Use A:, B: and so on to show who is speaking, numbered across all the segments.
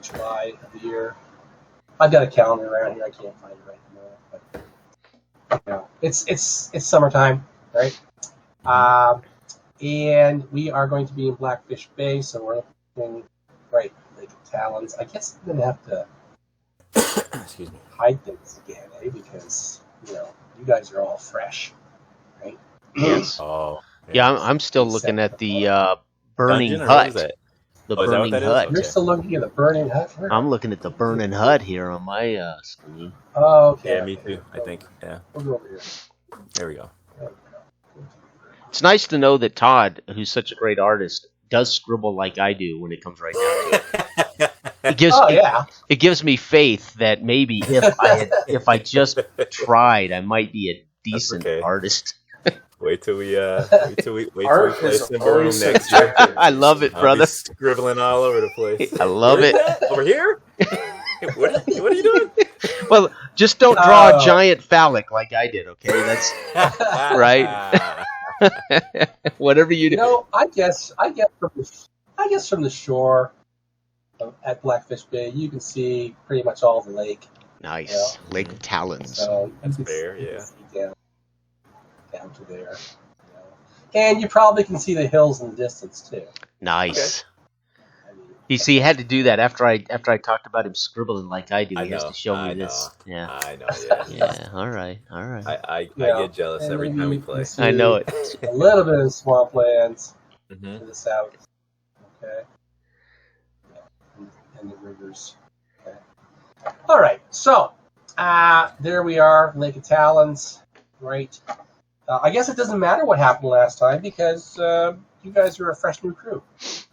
A: July of the year. I've got a calendar around here. I can't find it right now, but you know, it's summertime, right? And we are going to be in Blackfish Bay, so we're looking right Lake of Talons. I guess I'm gonna have to
B: Excuse me.
A: hide things again, because you know you guys are all fresh, right?
C: Yes.
B: Oh.
C: Yeah, I'm still looking at the burning
B: Dungeon, or what is
C: hut.
B: that?
C: The
B: Oh, is that what
C: burning
B: that is?
C: hut.
B: Okay.
A: You're still looking at the burning hut.
C: I'm looking at the burning hut here on my screen.
A: Oh, okay.
B: Yeah, me too. I think. Yeah.
A: We'll go over here.
B: There we go.
C: It's nice to know that Todd, who's such a great artist, does scribble like I do when it comes right down to it. It gives me faith that maybe if I just tried, I might be a decent artist.
B: Wait till we play Simba next year.
C: I love it, brother.
B: I'll be scribbling all over the place.
C: I love it.
B: Over here? What are you doing?
C: Well, just don't draw a giant phallic like I did, okay? That's right. Whatever you do.
A: No, I guess from the shore at Blackfish Bay, you can see pretty much all the lake.
C: Nice.
A: You know?
C: Lake of Talons.
A: So
B: that's fair, yeah.
A: Down to there. You know? And you probably can see the hills in the distance too.
C: Nice. Okay. You see, he had to do that after I talked about him scribbling like I do. He has to show me this. Yeah.
B: I know. Yeah.
C: Yeah. All right.
B: I get jealous every time we play.
C: I know it.
A: A little bit of swamplands to the south. Okay. And the rivers. Okay. All right. So there we are, Lake of Talons. Right. I guess it doesn't matter what happened last time because you guys are a fresh new crew,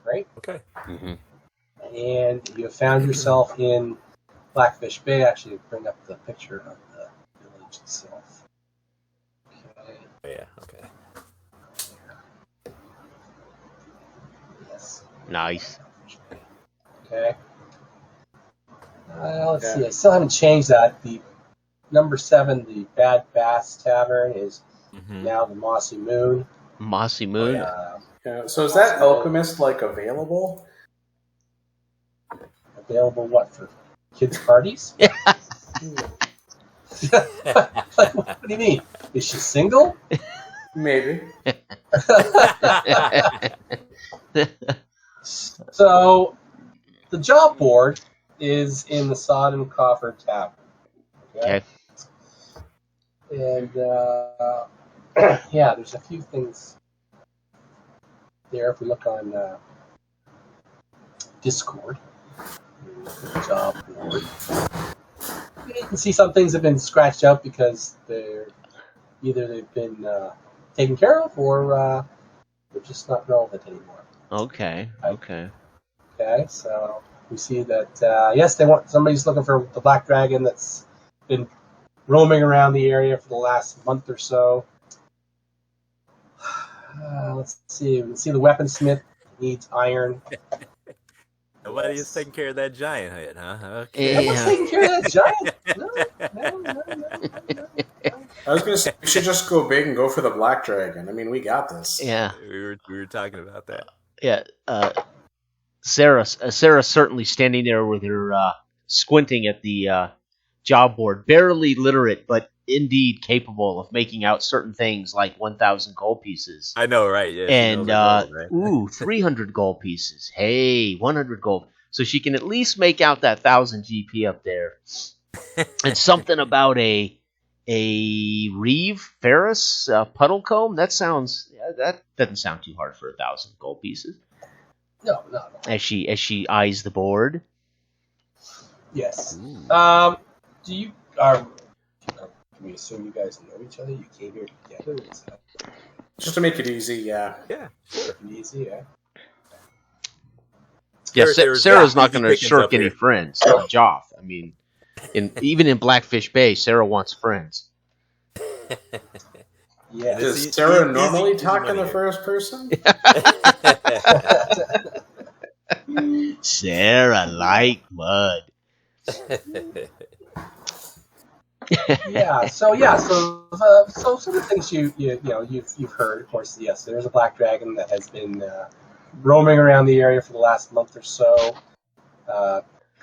A: right?
B: Okay.
C: Mm-hmm.
A: And you have found yourself in Blackfish Bay. Actually, bring up the picture of the village itself. Okay.
B: Yeah. Okay.
A: Yes.
C: Nice.
A: Okay. Let's see. I still haven't changed that. The number 7, the Bad Bass Tavern, is now the Mossy Moon.
C: Mossy Moon?
D: Yeah, so is that Alchemist, available?
A: Available what, for kids' parties? What do you mean? Is she single?
D: Maybe.
A: So, the job board is in the Sod and Coffer Tavern.
C: Okay.
A: And, there's a few things there. If we look on Discord, the job board, you can see some things have been scratched out because they've been taken care of or they're just not relevant anymore.
C: Okay.
A: Okay, so we see that, yes, somebody's looking for the Black Dragon that's been roaming around the area for the last month or so. Let's see. We can see the weaponsmith needs iron.
B: Nobody is taking care of that giant head, huh?
A: Okay. Nobody's taking care of that giant. No.
D: I was going to say, we should just go big and go for the Black Dragon. I mean, we got this.
C: Yeah.
B: We were talking about that.
C: Yeah. Sarah's certainly standing there with her squinting at the job board, barely literate, but indeed capable of making out certain things like 1,000 gold pieces.
B: I know, right? Yeah.
C: And gold, right? 300 gold pieces. Hey, 100 gold. So she can at least make out that 1,000 GP up there. And something about a Reeve Ferris puddle comb. That doesn't sound too hard for 1,000 gold pieces.
A: No.
C: As she eyes the board.
A: Yes. Can we assume you guys know each other? You came here together?
D: Just to make it easy, yeah.
B: Yeah, sure.
A: Easy, yeah.
C: Yeah, Sarah's not going to shirk any friends. Joth. I mean, even in Blackfish Bay, Sarah wants friends.
A: Yeah.
D: Does Sarah normally talk in the first person?
C: Sarah like mud.
A: So some of the things you've heard, of course. Yes, there's a Black Dragon that has been roaming around the area for the last month or so,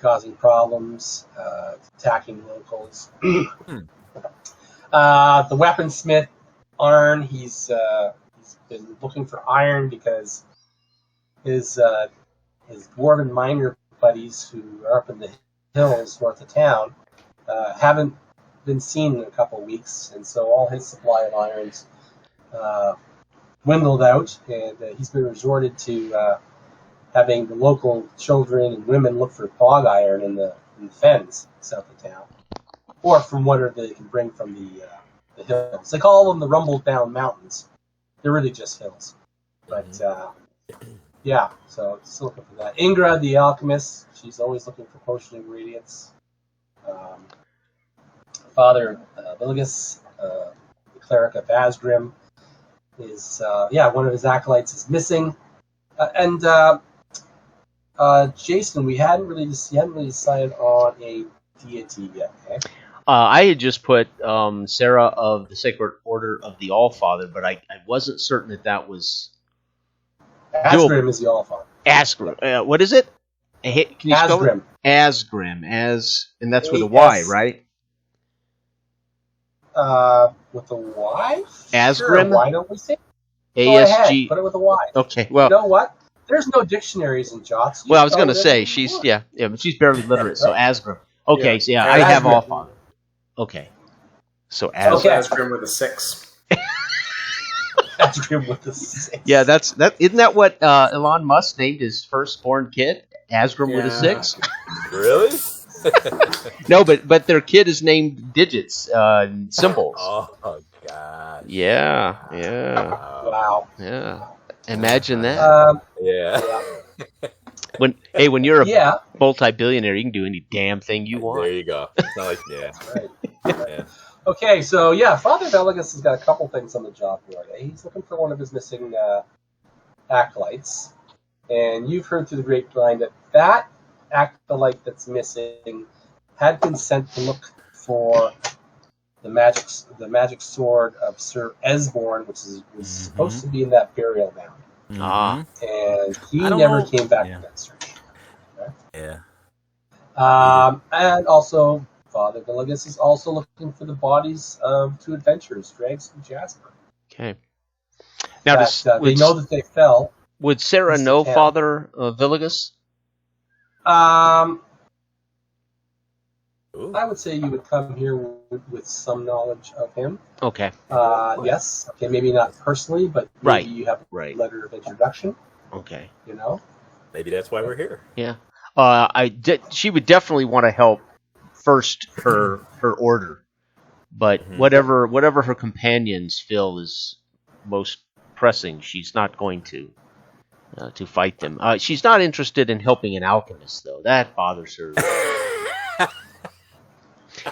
A: causing problems, attacking locals. The weaponsmith, Arn, he's been looking for iron because his dwarven miner buddies who are up in the hills north of town haven't been seen in a couple of weeks, and so all his supply of irons dwindled out, and he's been resorted to having the local children and women look for bog iron in the fens south of town, or from whatever they can bring from the hills. They call them the rumbled down mountains. They're really just hills. But yeah, so still looking for that. Ingra, the alchemist, she's always looking for potion ingredients. Father Viligus, the cleric of Asgrim, is one of his acolytes is missing, and Jason, you hadn't really decided on a deity yet. Okay?
C: I had just put Sarah of the Sacred Order of the Allfather, but I wasn't certain that was
A: Asgrim is the Allfather.
C: Asgrim. What is it? Can you spell it? Asgrim. And that's with a Y, right?
A: With a Y?
C: Asgrim?
A: Sure, why don't we say
C: ASG.
A: Put it with a Y.
C: Okay, well.
A: You know what? There's no dictionaries in Joth.
C: Well, I was going to say, she's barely literate, so Asgrim. Okay, so I have Allfather. Okay. So
D: Asgrim with a 6.
A: Asgrim with a 6.
C: Yeah, isn't that what Elon Musk named his firstborn kid? Asgrim with a 6?
B: Really?
C: No, but their kid is named digits, symbols.
B: Oh God.
C: Yeah.
A: Wow.
C: Yeah. Imagine that.
B: Yeah.
C: When you're a multi-billionaire, you can do any damn thing you want.
B: There you go. It's not like
A: Right.
B: Yeah.
A: Okay, so Father Veligus has got a couple things on the job board. He's looking for one of his missing acolytes, and you've heard through the grapevine that acolyte that's missing had been sent to look for the magic sword of Sir Esborn, which was supposed to be in that burial mound. And he never came back from that search. Okay?
B: Yeah.
A: And also, Father Veligus is also looking for the bodies of 2 adventurers, Drags and Jasper.
C: Okay. Now,
A: they know that they fell.
C: Would Sarah know Father Veligus?
A: I would say you would come here with some knowledge of him.
C: Okay.
A: Yes. Okay, maybe not personally, but maybe you have a letter of introduction.
C: Okay.
A: You know?
B: Maybe that's why we're here.
C: Yeah. She would definitely want to help first her order, but whatever her companions feel is most pressing, she's not going to fight them. She's not interested in helping an alchemist, though. That bothers her.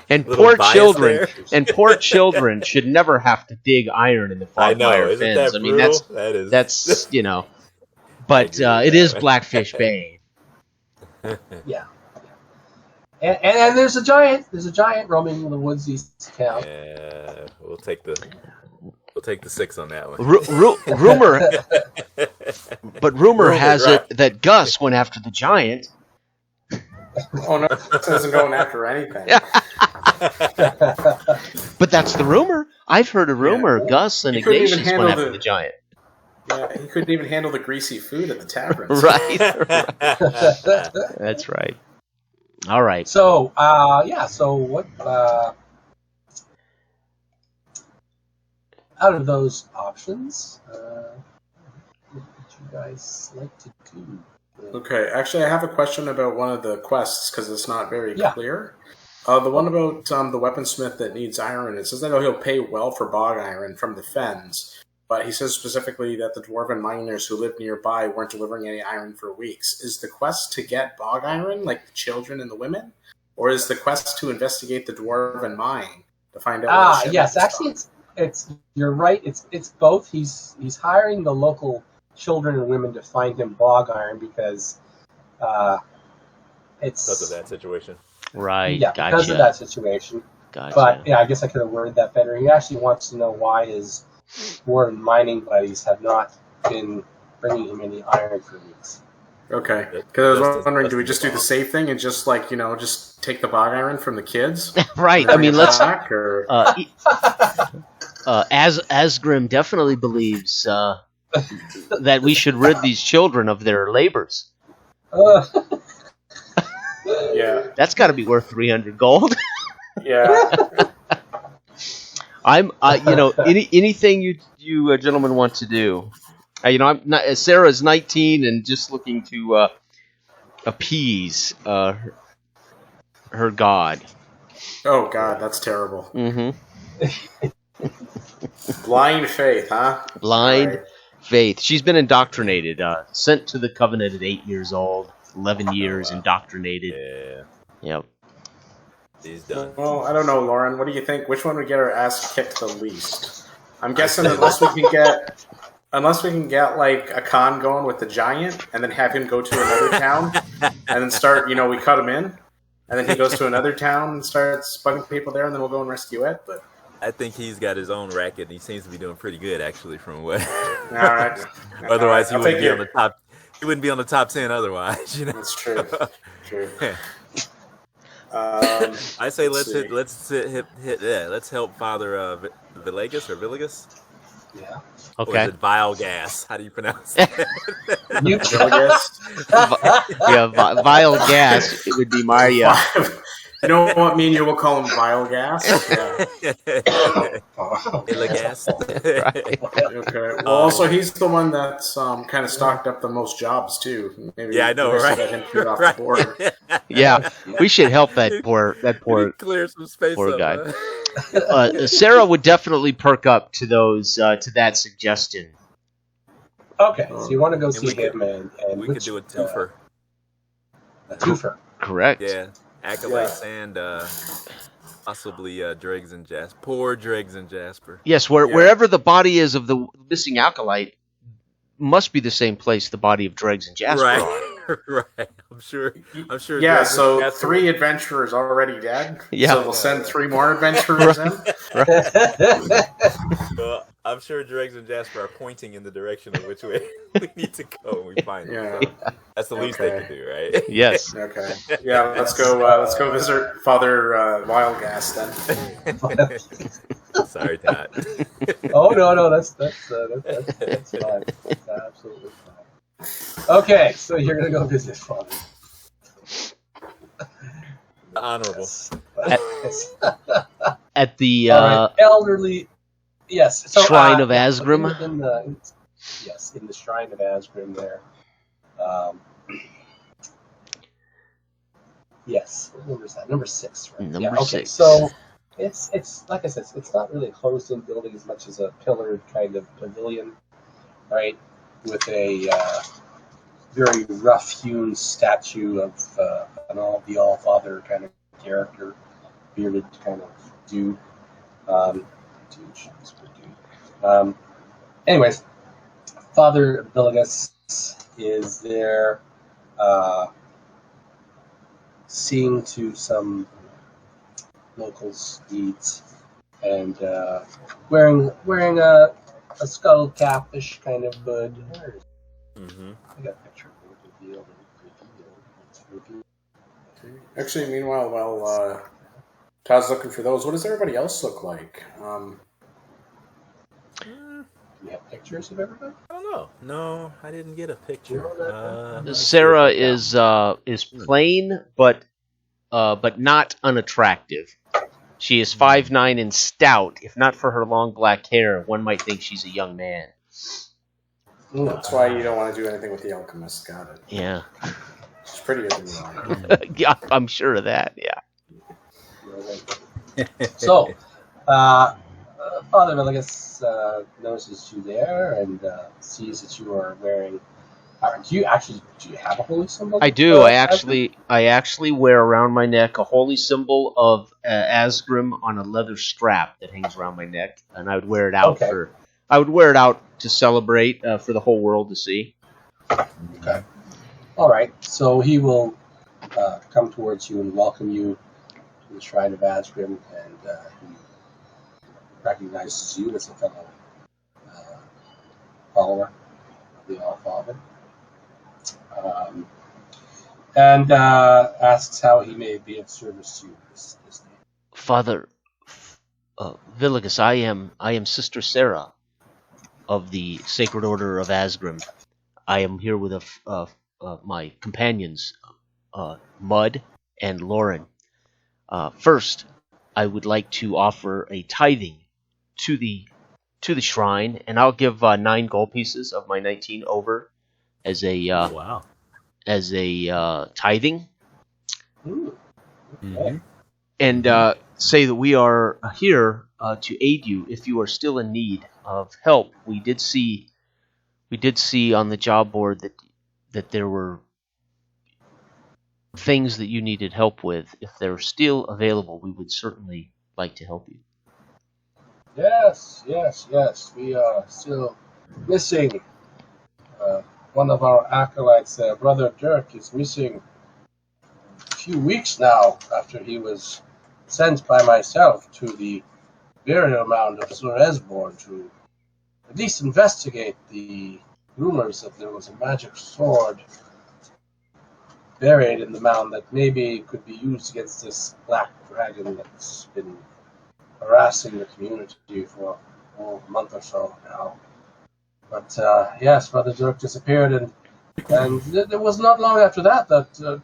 C: And poor children should never have to dig iron in the Fogmire Fens.
B: That brutal?
C: That's but it is Blackfish Bay.
A: Yeah. And there's a giant roaming the woods east of town.
B: Yeah, we'll take the 6 on that one.
C: Rumor has it that Gus went after the giant.
D: Oh no, Gus isn't going after anything.
C: But that's the rumor. I've heard a rumor. Yeah. Gus and Ignatius went after the giant.
D: Yeah, he couldn't even handle the greasy food at the tavern.
C: Right. That's right. All right.
A: So, so what, out of those options, what would you guys like to do?
D: Okay, actually I have a question about one of the quests, because it's not very clear. The one about the weaponsmith that needs iron, it says that he'll pay well for bog iron from the fens, but he says specifically that the dwarven miners who live nearby weren't delivering any iron for weeks. Is the quest to get bog iron, like the children and the women? Or is the quest to investigate the dwarven mine to find out?
A: Yes, actually, it's you're right. It's both. He's hiring the local children and women to find him bog iron because it's
B: because of that situation.
C: Right.
A: Yeah,
C: gotcha.
A: Because of that situation.
C: Gotcha.
A: But I guess I could have worded that better. He actually wants to know why his dwarven mining buddies have not been bringing him any iron for weeks.
D: Okay. Because I was wondering, do we just do the safe thing and just just take the bog iron from the kids?
C: Right. I mean, let's.
D: Back, or...
C: Asgrim definitely believes that we should rid these children of their labors.
D: Yeah.
C: That's got to be worth 300 gold.
D: Yeah.
C: Anything you gentlemen want to do. I'm not. Sarah's 19 and just looking to appease her god.
D: Oh God, that's terrible.
C: Mm-hmm.
D: Blind faith, huh?
C: Blind faith. She's been indoctrinated. Sent to the Covenant at 8 years old. 11 years indoctrinated.
B: Yeah.
C: Yep.
B: He's done.
D: Well, I don't know, Lauren. What do you think? Which one would get our ass kicked the least? I'm guessing unless we can get like a con going with the giant, and then have him go to another town, and then start. We cut him in, and then he goes to another town and starts bugging people there, and then we'll go and rescue it. But
B: I think he's got his own racket, and he seems to be doing pretty good, actually, from what.
D: All right.
B: Otherwise, he wouldn't be on the top. He wouldn't be on the top 10 otherwise.
D: That's true. True.
B: I say let's help Father Villegas.
A: Yeah.
C: Okay.
B: Or is it Vile Gas? How do you pronounce it?
C: Vile gas. It would be my.
D: You know what? Me and you will call him Vile Gas. Yeah.
B: Gas.
C: Right.
D: Okay. Well, also he's the one that's kind of stocked up the most jobs too. Maybe.
B: Yeah, I know, right?
D: Let him get off the board.
C: Yeah, we should help that poor
B: clear some space
C: poor
B: up,
C: guy.
B: Huh?
C: Sarah would definitely perk up to those to that suggestion.
A: Okay, so you want to go see him, and
B: we could do a twofer.
A: A twofer.
C: Correct.
B: Yeah, acolytes and possibly Dregs and Jasper. Poor Dregs and Jasper.
C: Yes, wherever the body is of the missing acolyte must be the same place the body of Dregs and Jasper are.
B: Right. I'm sure.
D: Yeah.
B: Dregs
D: So
B: and Jasper
D: 3 adventurers already dead.
C: Yeah.
D: So we'll send 3 more adventurers in.
B: Well, I'm sure Dregs and Jasper are pointing in the direction of which way we need to go when we find them.
D: Yeah.
B: That's the least they can do, right?
C: Yes.
D: Okay. Yeah. Let's go visit Father Vile Gas then.
B: Sorry, Todd.
A: Oh no, that's fine. That's absolutely fine. Okay, so you're gonna go visit Father.
B: Honorable.
C: At the
A: elderly. Yes. So,
C: Shrine of Asgrim.
A: In the Shrine of Asgrim there. Yes. What number is that? Number 6, right?
C: Number 6.
A: So it's like I said, it's not really a closed-in building as much as a pillared kind of pavilion, right? With a very rough-hewn statue of the All-Father kind of character, bearded kind of dude. Anyways, Father Villegas is there, seeing to some locals' needs, and wearing a skull capish kind of hood.
B: Mm-hmm.
A: I got a picture of it revealed.
D: Actually, meanwhile, while Todd's looking for those, what does everybody else look like?
A: Do you have pictures of everybody?
B: I don't know. No, I didn't get a picture.
C: Sarah is plain, but not unattractive. She is 5'9" and stout. If not for her long black hair, one might think she's a young man.
D: That's why you don't want to do anything with the alchemist. Got it.
C: Yeah.
D: She's prettier than you are.
C: Yeah, I'm sure of that. Yeah.
A: So, Father Villegas notices you there and sees that you are wearing. Do you have a holy symbol?
C: I do. I actually wear around my neck a holy symbol of Asgrim on a leather strap that hangs around my neck, and I would wear it out to celebrate for the whole world to see.
A: Okay. All right. So he will come towards you and welcome you to the Shrine of Asgrim, and he recognizes you as a fellow follower of the All-Father. um, and asks how he may be of service to you this day.
C: Father Villagis, I am Sister Sarah of the Sacred Order of Asgrim. I am here with my companions, Mud and Lauren. First, I would like to offer a tithing to the shrine, and I'll give 9 gold pieces of my 19 over as a
B: Wow.
C: Tithing.
A: Ooh, okay.
B: Mm-hmm.
C: And say that we are here to aid you if you are still in need of help. We did see on the job board that there were things that you needed help with. If they're still available, we would certainly like to help you.
A: Yes. We are still missing one of our acolytes, Brother Dirk, is missing a few weeks now after he was sent by myself to the burial mound of Sir Esborn to at least investigate the rumors that there was a magic sword buried in the mound that maybe could be used against this black dragon that's been harassing the community for a month or so now. But yes, Brother Dirk disappeared, and it was not long after that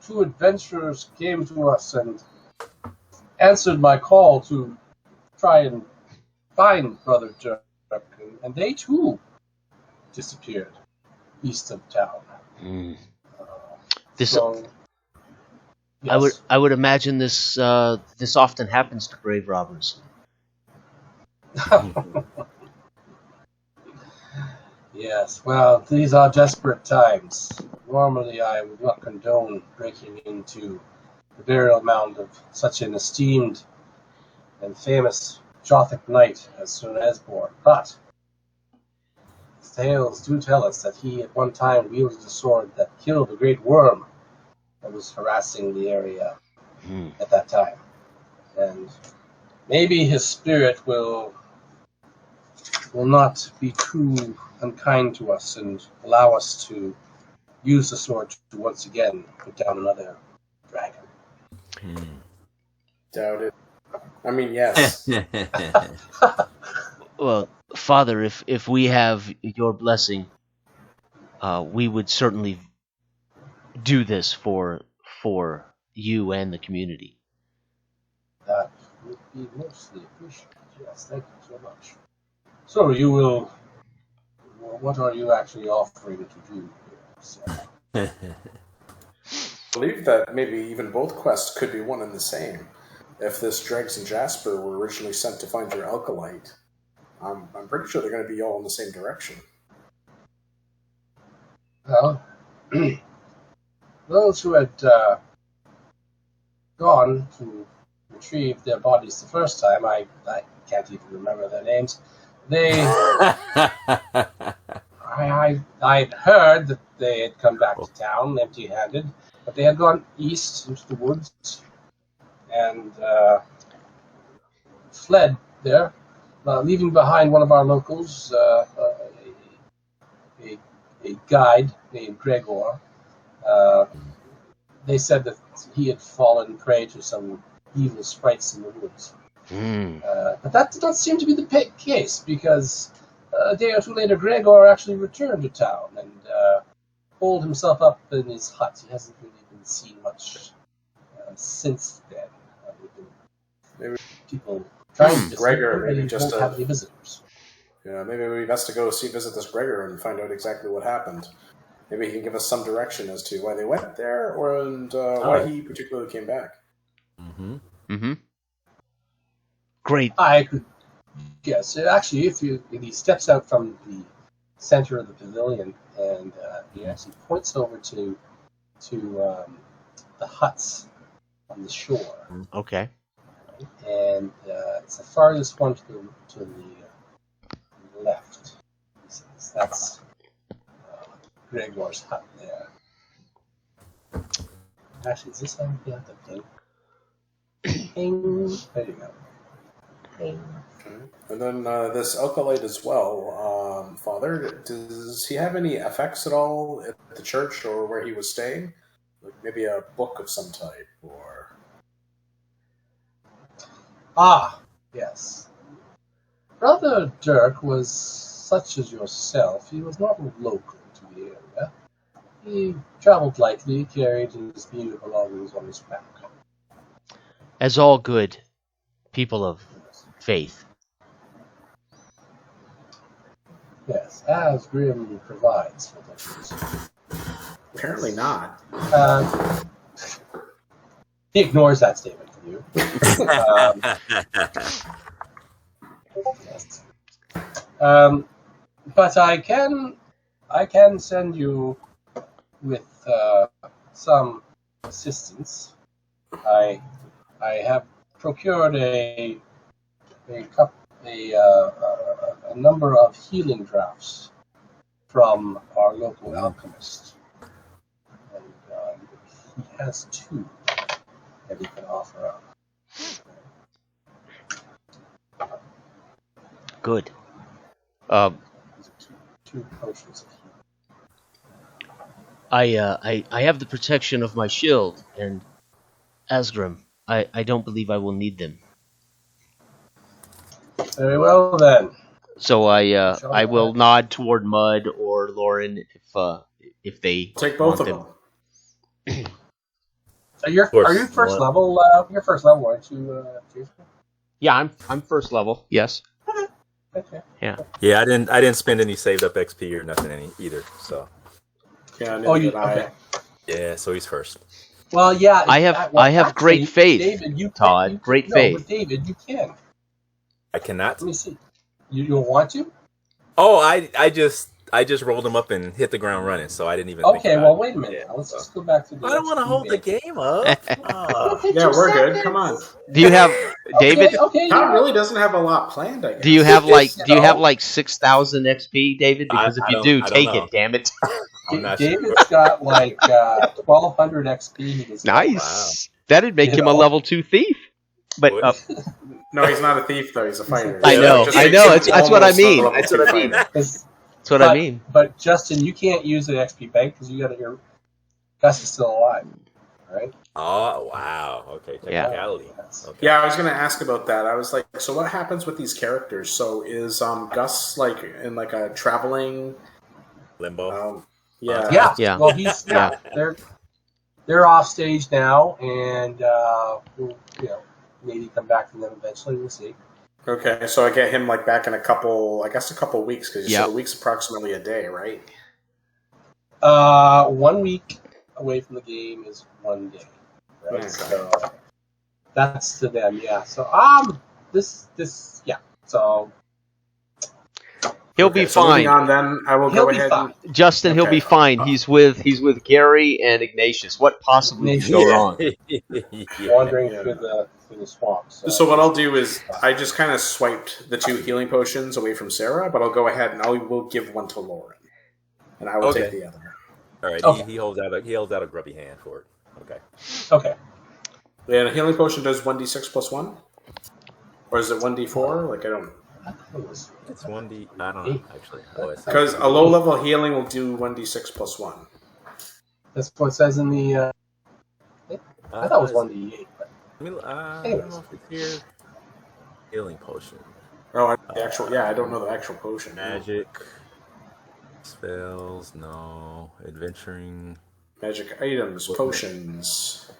A: 2 adventurers came to us and answered my call to try and find Brother Dirk, and they too disappeared east of town.
C: Mm.
A: Yes.
C: I would imagine this often happens to grave robbers.
A: Yes, well, these are desperate times. Normally, I would not condone breaking into the burial mound of such an esteemed and famous Jothic knight as Sir Esborn, but tales do tell us that he at one time wielded a sword that killed a great worm that was harassing the area at that time. And maybe his spirit will not be too unkind to us and allow us to use the sword to once again put down another dragon.
D: Doubt it. I mean, yes.
C: Well, Father, if we have your blessing, we would certainly do this for you and the community.
A: That would be mostly appreciated. Yes, thank you so much. So you will. What are you actually offering to do here? So,
D: I believe that maybe even both quests could be one and the same. If this Dregs and Jasper were originally sent to find your Alkalite, I'm pretty sure they're going to be all in the same direction.
A: well, those who had gone to retrieve their bodies the first time, I can't even remember their names. They, I'd heard that they had come back to town empty-handed, but they had gone east into the woods and fled there, leaving behind one of our locals, a guide named Gregor. They said that he had fallen prey to some evil sprites in the woods. But that did not seem to be the case, because a day or two later, Gregor actually returned to town and holed himself up in his hut. He hasn't really been seen much since then.
D: Maybe
A: people trying to
D: Gregor, maybe
A: really
D: just
A: won't have any visitors.
D: Yeah, maybe we best to go visit this Gregor and find out exactly what happened. Maybe he can give us some direction as to why they went there, and why he particularly came back.
C: Great.
A: I could guess. Actually, if he steps out from the center of the pavilion and he actually points over to the huts on the shore.
C: Okay.
A: And it's the farthest one to the left. That's Gregor's hut there. Actually, is this how you get the thing? Ping. There you go.
D: And then this alkalite as well, Father, does he have any effects at all at the church or where he was staying? Like maybe a book of some type, or...
A: Ah, yes. Brother Dirk was such as yourself. He was not local to the area. He traveled lightly, carried his few belongings on his back.
C: As all good people of faith.
A: Yes, Asgrim provides for those.
D: Apparently not.
A: He ignores that statement from you. Yes. But I can send you with some assistance. I have procured a number of healing drafts from our local alchemist, and he has 2 that he can offer up.
C: Good.
A: Two potions of
C: I have the protection of my shield, and Asgrim, I don't believe I will need them.
A: Very well then.
C: So I will nod toward Mud or Lauren if they
D: Take both of
C: want
D: them.
A: Are you first level? You're first level, aren't you, Jason?
C: Yeah, I'm first level. Yes.
A: Okay.
C: Yeah.
B: Yeah, I didn't spend any saved up XP or nothing either. So.
D: Yeah,
A: okay.
B: Yeah, so he's first.
A: Well, yeah.
C: I have great faith,
A: David,
C: Todd. Great faith.
A: But David, you can.
B: I cannot.
A: Let me see. You don't want to?
B: Oh, I just rolled him up and hit the ground running, so I didn't even.
A: Okay,
B: think
A: well,
B: about
A: wait a minute. Now. Let's just go back to the.
B: I don't want to hold the game up.
D: Yeah, we're good. Come on.
C: Do you have David?
A: Okay.
D: Todd really doesn't have a lot planned, I guess.
C: Do you have like 6,000 XP, David? Because if you do, take it. Damn it.
A: David's got like 1,200 XP.
C: Nice. Wow. That'd make him a level 2 thief. But
D: no, he's not a thief though. He's a fighter.
C: I know. That's what I mean. That's what I mean. That's what I mean.
A: But Justin, you can't use an XP bank because you got your Gus is still alive, right?
B: Oh wow. Okay. Technicality.
A: Yeah.
B: Okay.
D: Yeah, I was going to ask about that. I was like, so what happens with these characters? So is Gus like in like a traveling
B: limbo?
A: Yeah. Well, he's they're off stage now, and we'll, maybe come back to them eventually. We'll see.
D: Okay, so I get him like back in a couple weeks because
C: a
D: week's approximately a day, right?
A: 1 week away from the game is 1 day. Right?
D: Okay.
A: So that's to them, yeah. So So
C: he'll be fine.
D: Moving on, then I will go ahead.
C: Justin, he'll be fine. He's with Gary and Ignatius. What possibly could go wrong?
A: Wandering through the swamp.
D: So what I'll do is I just kind of swiped the 2 healing potions away from Sarah, but I'll go ahead and I will give one to Lauren, and I will take the other.
B: All right. Okay. He holds out a grubby hand for it.
A: Okay.
D: Yeah, a healing potion does 1d6 plus 1, or is it 1d4? Like I don't.
B: It's 1d. I don't know actually.
D: Because a low level healing will do 1d6 plus 1.
A: That's what it says in the. I thought it was 1d8.
B: I don't know if it's here. Healing potion.
D: Oh, the actual. Yeah, I don't know the actual potion.
B: Magic. Spells, no. Adventuring.
D: Magic items, potions.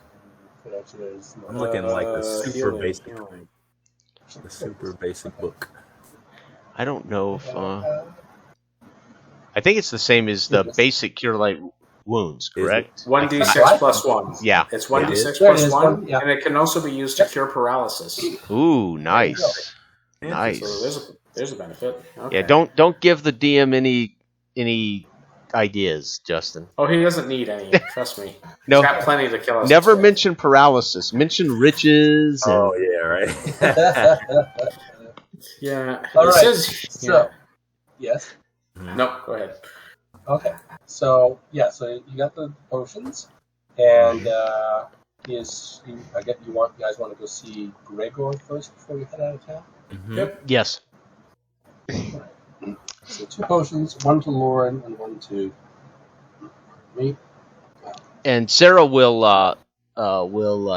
B: I'm looking like the super basic. The super basic book.
C: I don't know if. I think it's the same as the basic Cure Light Wounds, correct?
D: 1d6 plus 1.
C: Yeah.
D: It's 1d6 plus 1, and it can also be used to cure paralysis.
C: Ooh, nice. Nice.
D: So there's a benefit. Okay.
C: Yeah, don't give the DM any ideas, Justin.
D: Oh, he doesn't need any. Trust me.
C: No,
D: he's got plenty to kill us.
C: Never mention paralysis. Mention riches. And...
B: Oh yeah, right.
D: Yeah.
A: All right.
D: So,
A: yes.
D: No, go ahead.
A: Okay. So you got the potions, and I get you guys want to go see Gregor first before you head out of town.
B: Mm-hmm.
D: Yep.
C: Yes.
A: Right. So 2 potions, 1 to Lauren and 1 to me.
C: And Sarah will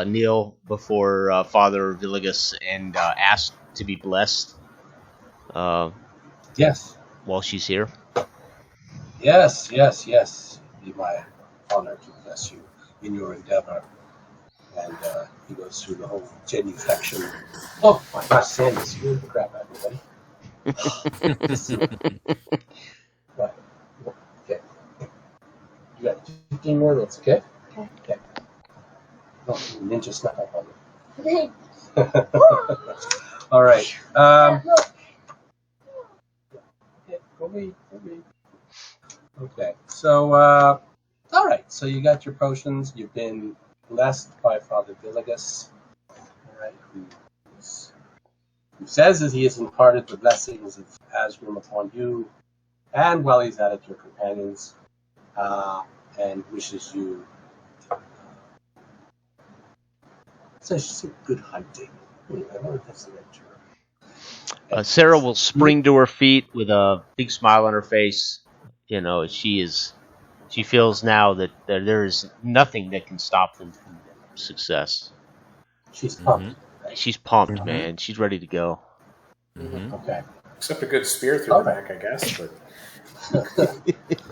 C: kneel before Father Villigus and ask to be blessed
A: Yes.
C: while she's here.
A: Yes. It'd be my honor to bless you in your endeavor. And he goes through the whole genuflection. Oh my gosh, Sandy scared the crap out of everybody. Right. Okay. You got 15 more minutes, okay? Okay. No, ninja snuck up on you. All right. Okay, go me. Okay. So, all right. So you got your potions. You've been blessed by Father Villigus. All right. Who says that he has imparted the blessings of Asgrim upon you, and while he's at it, your companions, and wishes you such good hunting. I wonder if that's the right term.
C: Sarah will spring to her feet with a big smile on her face. You know, she feels now that there is nothing that can stop them from success.
A: She's pumped. Right?
C: She's pumped, man. She's ready to go.
B: Mm-hmm.
A: Okay.
D: Except a good spear through the back, I guess. But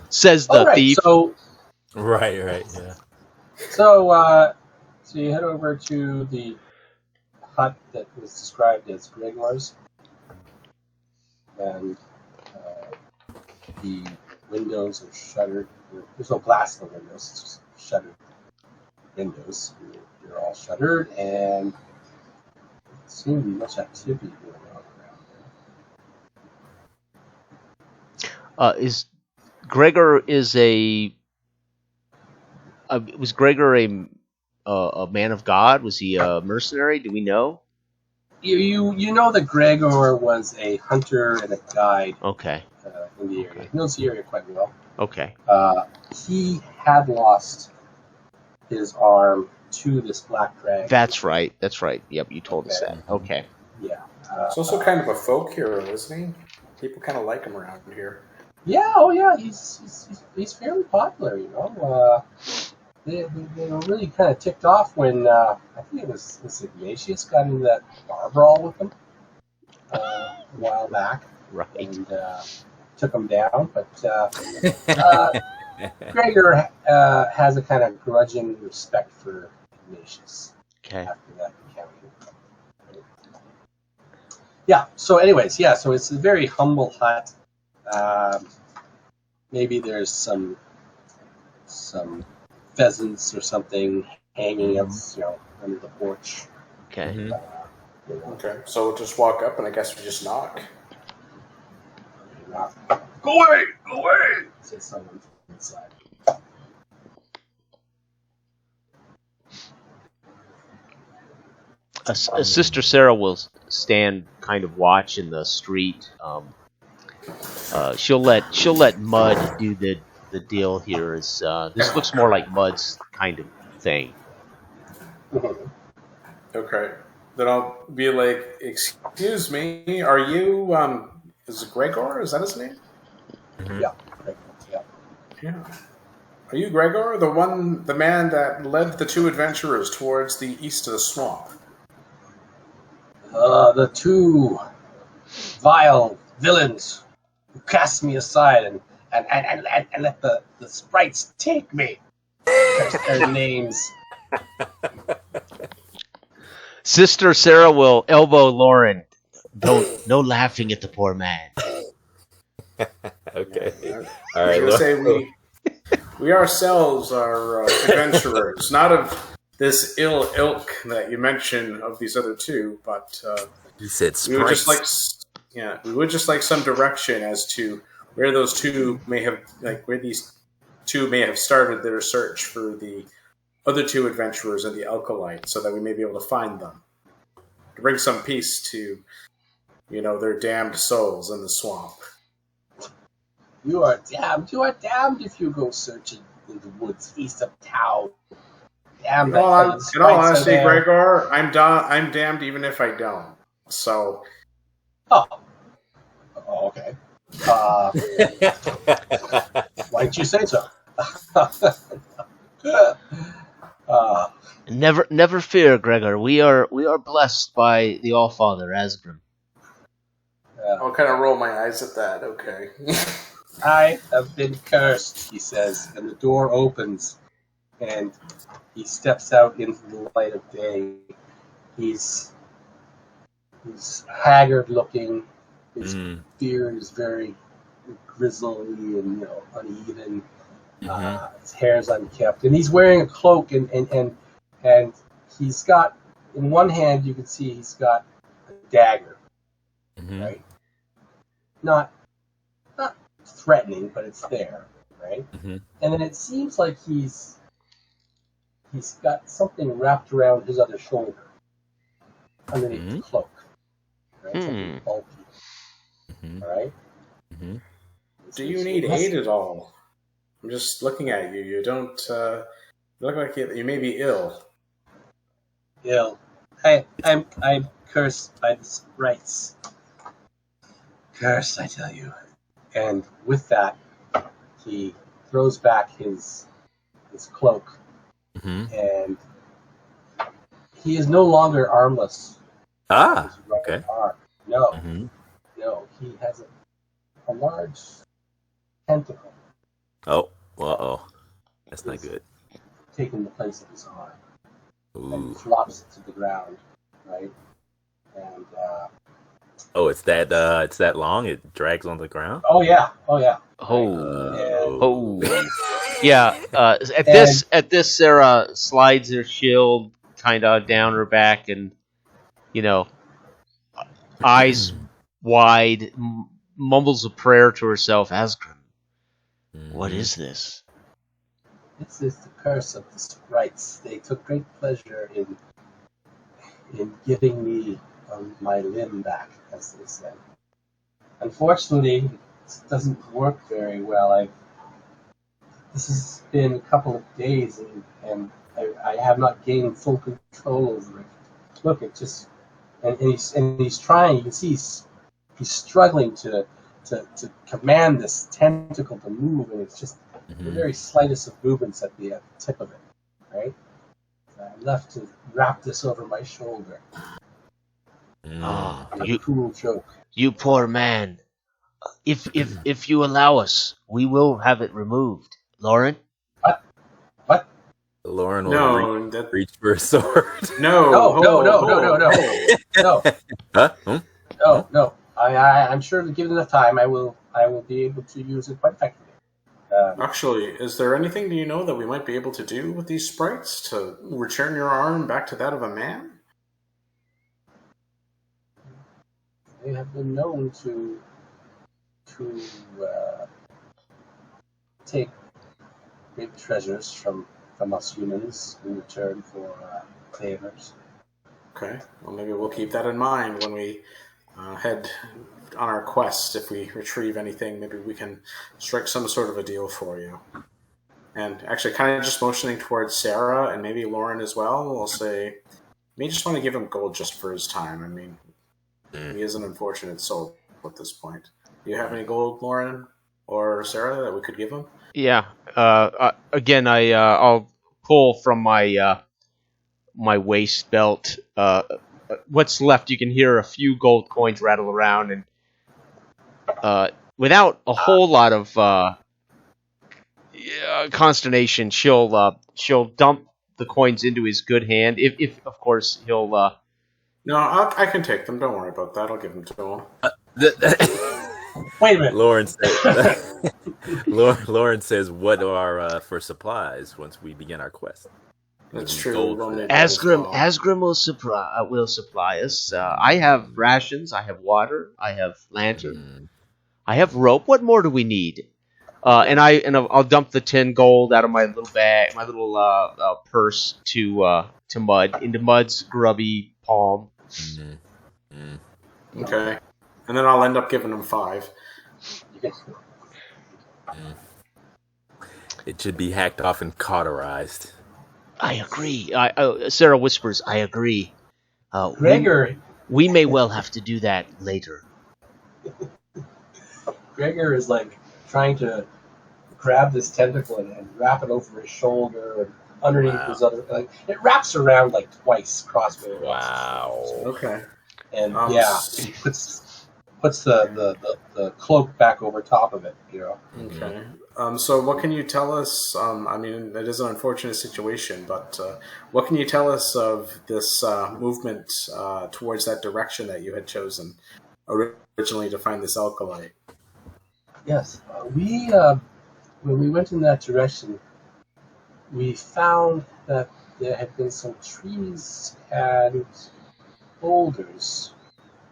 C: Says the thief.
A: So,
B: Right, yeah.
A: so you head over to the hut that was described as Gregor's, and the windows are shuttered. There's no glass in the windows; it's just shuttered windows. They're all shuttered, and there seems to be much activity going on around there.
C: Is Gregor was Gregor a man of God? Was he a mercenary? Do we know?
A: You know that Gregor was a hunter and a guide.
C: Okay.
A: In the area, he knows the area quite well.
C: Okay.
A: He had lost his arm to this black dragon.
C: That's right. Yep, you told us that. Okay.
A: Yeah.
D: He's also kind of a folk hero, isn't he? People kind of like him around here.
A: Yeah. Oh, yeah. He's fairly popular. You know. They were really kind of ticked off when I think it was Ignatius got into that bar brawl with him a while back.
C: Right.
A: And took him down, but Gregor has a kind of grudging respect for Ignatius.
C: Okay.
A: After that encounter. Yeah. So, anyways, so it's a very humble hut. Maybe there's some pheasants or something hanging up, under the porch.
C: Okay.
B: Mm-hmm.
D: Okay, so we'll just walk up and I guess we just knock.
A: Go away! Says someone from inside.
C: Sister Sarah will stand kind of watch in the street. She'll let Mud do the deal here. This looks more like Mud's kind of thing.
D: Okay, then I'll be like, "Excuse me, are you is it Gregor? Is that his name?"
B: Mm-hmm.
D: Yeah. Are you Gregor, the man that led the 2 adventurers towards the east of the swamp?
A: The 2 vile villains who cast me aside and let the sprites take me. That's their names.
C: Sister Sarah will elbow Lauren. No laughing at the poor man.
B: Okay.
D: I
B: All right.
D: was going to say we ourselves are adventurers, not of this ill ilk that you mentioned of these other 2, but
B: You said
D: we would
B: sprites.
D: we would just like some direction as to where those 2 may have, where these 2 may have started their search for the other 2 adventurers of the Alkalite, so that we may be able to find them, to bring some peace to, their damned souls in the swamp.
A: You are damned. You are damned if you go searching in the woods east of town. Damn,
D: In all honesty,
A: there.
D: Gregor, I'm damned even if I don't. So.
A: Oh, okay. Why didn't you say so?
C: Never fear, Gregor. We are blessed by the Allfather, Asgrim.
D: I'll kind of roll my eyes at that. Okay.
A: I have been cursed, he says, and the door opens, and he steps out into the light of day. He's haggard looking. His beard is very grizzly and uneven. His hair is unkempt, and he's wearing a cloak, and he's got, in one hand you can see he's got a dagger, right? Not threatening, but it's there, right? And then it seems like he's got something wrapped around his other shoulder underneath the cloak, right? Something bulky, all right?
D: Do you need aid at all? I'm just looking at you. You don't look like you may be ill.
A: Ill. I'm cursed by the sprites. Cursed, I tell you. And with that, he throws back his cloak, and he is no longer armless.
B: Okay.
A: Arm. No, no, he has a large tentacle.
B: Oh, that's not good.
A: Taking the place of his arm.
B: Ooh.
A: And flops it to the ground, right? And
B: it's that long. It drags on the ground.
A: Oh yeah.
C: Yeah. At this, Sarah slides her shield kind of down her back, and eyes wide, mumbles a prayer to herself. Asgrim, what is this?
A: This is the curse of the sprites. They took great pleasure in giving me my limb back, as they said. Unfortunately, this doesn't work very well. This has been a couple of days, and I have not gained full control over it. Look, it just and he's trying. You can see he's struggling to command this tentacle to move, and it's just the very slightest of movements at the tip of it, right? I'm left to wrap this over my shoulder. A cruel joke.
C: You poor man. If you allow us, we will have it removed. Lauren?
A: What?
B: Lauren will reach for a sword.
A: No.
B: Huh?
A: No. I'm sure that given enough time, I will be able to use it quite effectively.
D: Actually, is there anything that you know that we might be able to do with these sprites to return your arm back to that of a man?
A: They have been known to take great treasures from us humans in return for favors.
D: Okay, well maybe we'll keep that in mind when we head on our quest. If we retrieve anything, maybe we can strike some sort of a deal for you. And actually, kind of just motioning towards Sarah and maybe Lauren as well, we'll say, may just want to give him gold just for his time. I mean, he is an unfortunate soul at this point. Do you have any gold, Lauren or Sarah, that we could give him?
C: Yeah. Again, I'll pull from my waist belt. What's left? You can hear a few gold coins rattle around, and without a whole lot of consternation, she'll dump the coins into his good hand. If of course he'll.
D: No, I can take them. Don't worry about that. I'll give them to him.
A: Wait a minute.
B: Lauren says, "What are for supplies once we begin our quest?"
D: That's true.
C: Asgrim will supply us. I have rations. I have water. I have lantern. I have rope. What more do we need? And I'll dump the 10 gold out of my little bag, my little purse to Mud, into Mud's grubby palm.
D: Okay, and then I'll end up giving him 5.
B: It should be hacked off and cauterized.
C: I agree. Sarah whispers, I agree.
A: Gregor
C: We may well have to do that later.
A: Gregor is like trying to grab this tentacle and wrap it over his shoulder and underneath his other. Like it wraps around like twice crossway.
B: Wow.
D: Okay.
A: And he puts the cloak back over top of it.
D: Okay. So what can you tell us? I mean, it is an unfortunate situation, but what can you tell us of this movement towards that direction that you had chosen originally to find this alkalite?
A: Yes, when we went in that direction, we found that there had been some trees and boulders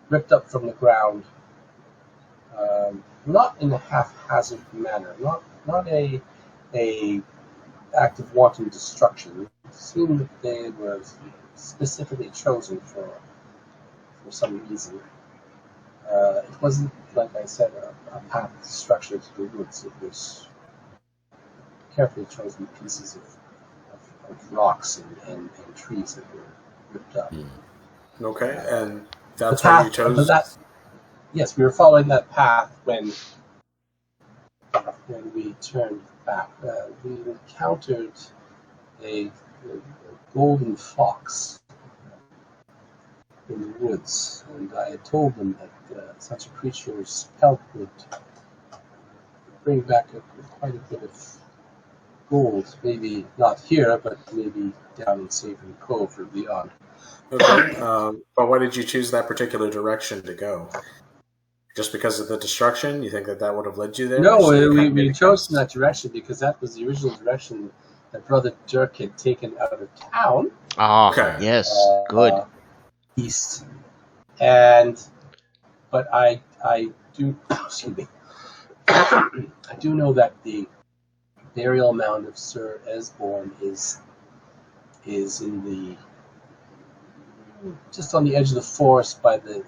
A: ripped up from the ground, not in a haphazard manner, not a act of wanton destruction. It seemed that they were specifically chosen for some reason. It wasn't, like I said, a path of destruction to the woods. It was carefully chosen pieces of rocks and trees that were ripped up.
D: Okay, and that's why you chose.
A: Yes, we were following that path when we turned back. We encountered a golden fox in the woods, and I had told them that such a creature's pelt would bring back quite a bit of gold. Maybe not here, but maybe down in Saving Cove or beyond.
D: Okay, but why did you choose that particular direction to go? Just because of the destruction? You think that would have led you there?
A: No, we chose that direction because that was the original direction that Brother Dirk had taken out of town.
C: Ah, okay. Yes, good.
A: East, but I do excuse me. I do know that the burial mound of Sir Esborn is in the just on the edge of the forest to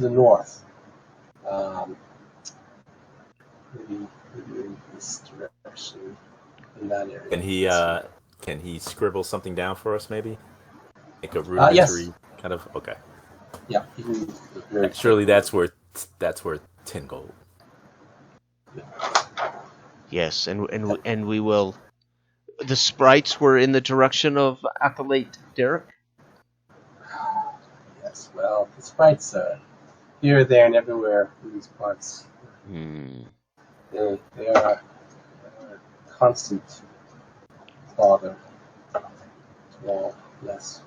A: the north. Maybe in this direction, in that area.
B: Can he scribble something down for us? Maybe like a rudimentary
A: yes.
B: kind of. Okay.
A: Yeah.
B: Surely that's worth 10 gold.
C: Yes, and we will. The sprites were in the direction of Acolyte Derek.
A: Yes. Well, the sprites are here, there, and everywhere in these parts. They are a constant bother to all. Yes.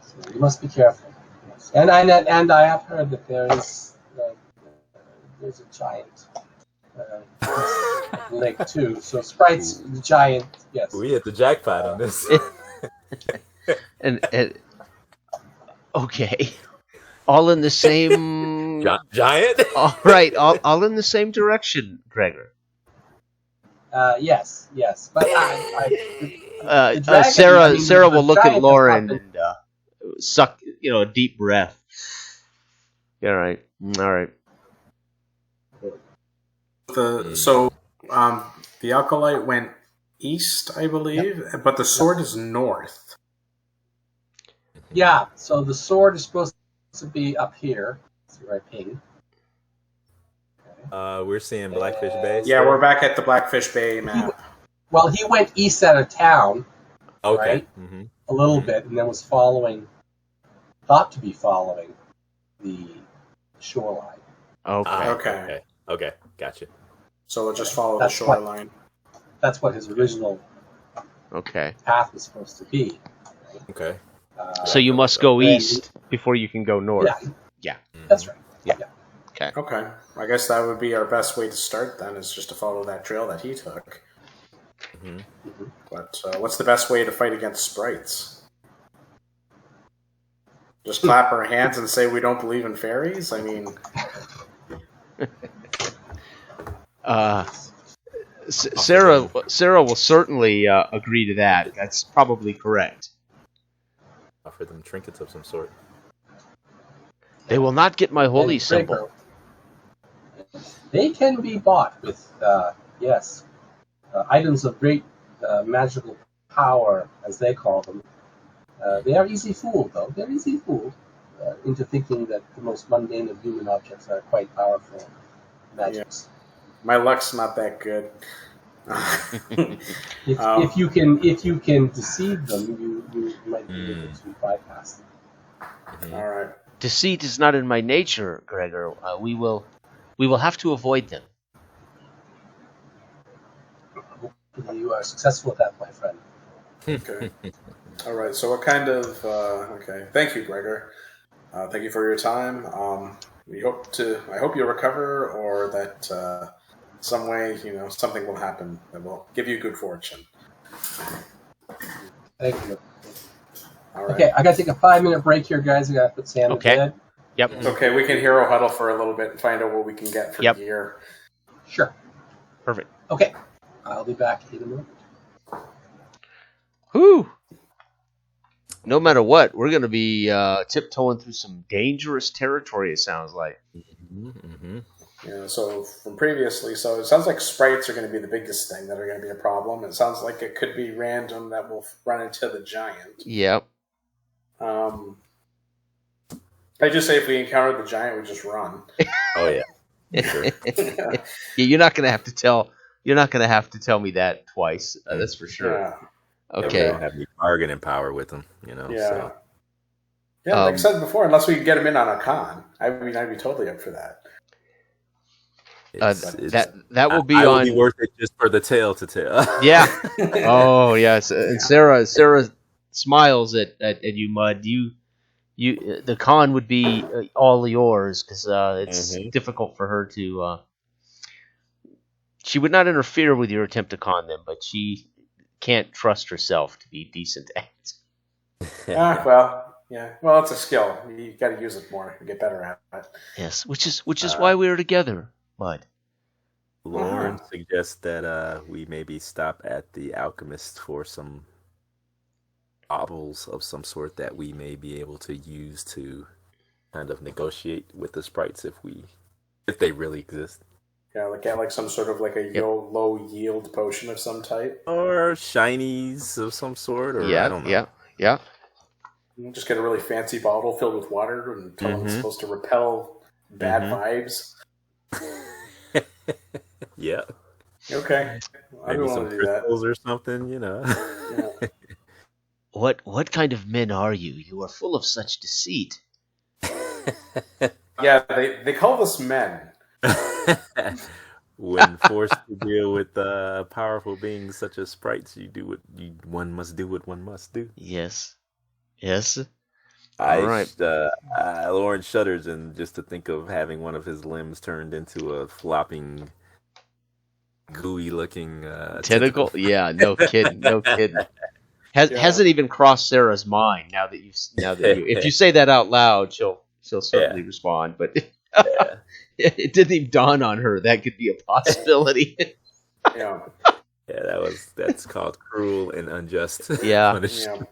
A: So you must be careful. Yes. And I have heard that there's a giant lake too. So sprites, giant. Yes.
B: We hit the jackpot on this.
C: and okay, all in the same
B: giant.
C: All right, all in the same direction, Gregor.
A: Yes, but
C: Sarah will look at Lauren and suck, a deep breath. All right.
D: So the alkalite went east, I believe, but the sword is north.
A: Yeah, so the sword is supposed to be up here. Let's see where I ping.
B: We're seeing Blackfish Bay.
D: Yeah, we're back at the Blackfish Bay map.
A: He went east out of town.
B: Okay.
A: Right? Mm-hmm. A little bit, and then was thought to be following the shoreline.
C: Okay.
B: Okay. Gotcha.
D: So we'll just follow the shoreline.
A: That's what his original path was supposed to be. Right?
B: Okay.
C: So you must go east before you can go north.
A: Yeah. That's right. Yeah.
D: Okay. I guess that would be our best way to start then, is just to follow that trail that he took.
B: Mm-hmm.
D: But what's the best way to fight against sprites? Just clap our hands and say we don't believe in fairies? I mean...
C: Sarah will certainly agree to that. That's probably correct.
B: Offer them trinkets of some sort.
C: They will not get my holy symbol.
A: They can be bought with items of great magical power, as they call them. They are easily fooled, though. They're easily fooled into thinking that the most mundane of human objects are quite powerful magics.
D: My luck's not that good.
A: If you can deceive them, you might be able to bypass them.
D: All right.
C: Deceit is not in my nature, Gregor. We will have to avoid them.
A: You are successful at that, my friend.
D: Okay. All right. So what kind of? Okay. Thank you, Gregor. Thank you for your time. I hope you recover, or that some way, something will happen that will give you good fortune.
A: Thank you.
D: All right.
A: Okay, I gotta take a 5-minute break here, guys. I gotta put Sam to bed.
C: Yep.
D: It's okay. We can hero huddle for a little bit and find out what we can get for gear.
A: Sure.
C: Perfect.
A: Okay. I'll be back in a moment.
C: Whew. No matter what, we're going to be tiptoeing through some dangerous territory, it sounds like.
B: Mm-hmm.
D: Yeah, so from previously, it sounds like sprites are going to be the biggest thing that are going to be a problem. It sounds like it could be random that will run into the giant.
C: Yep.
D: I just say if we encounter the giant, we just run.
B: Oh yeah. Sure.
C: Yeah, you're not going to have to tell. You're not going to have to tell me that twice. That's for sure.
D: Yeah.
C: Okay.
B: We don't have any bargaining power with them, Yeah.
D: So. Yeah, like I said before, unless we can get him in on a con, I'd be totally up for that.
C: That will be
B: I
C: on.
B: Will be worth it just for the tale to tell.
C: Yeah. Oh yes. And Sarah smiles at you, Mud. You the con would be all yours because it's difficult for her to. She would not interfere with your attempt to con them, but she can't trust herself to be decent at it.
D: Well, it's a skill. You got to use it more to get better at it.
C: Yes, which is why we are together, Mud.
B: Lauren suggests that we maybe stop at the alchemist for some baubles of some sort that we may be able to use to kind of negotiate with the sprites if they really exist.
D: Yeah, get some sort of low yield potion of some type,
B: or shinies of some sort, or I don't know.
C: Yeah.
D: You just get a really fancy bottle filled with water and tell them it's supposed to repel bad vibes.
B: Yeah.
D: Okay.
B: Maybe some crystals or something,
D: Yeah.
C: What kind of men are you? You are full of such deceit.
D: Yeah, they call us men.
B: When forced to deal with powerful beings such as sprites, one must do what one must do.
C: Yes.
B: Lauren shudders, and just to think of having one of his limbs turned into a flopping, gooey-looking
C: tentacle. Yeah, no kidding. Hasn't even crossed Sarah's mind. Now that you, if you say that out loud, she'll certainly respond. But it didn't even dawn on her that could be a possibility.
D: Yeah.
B: Yeah, that's called cruel and unjust.
C: Yeah.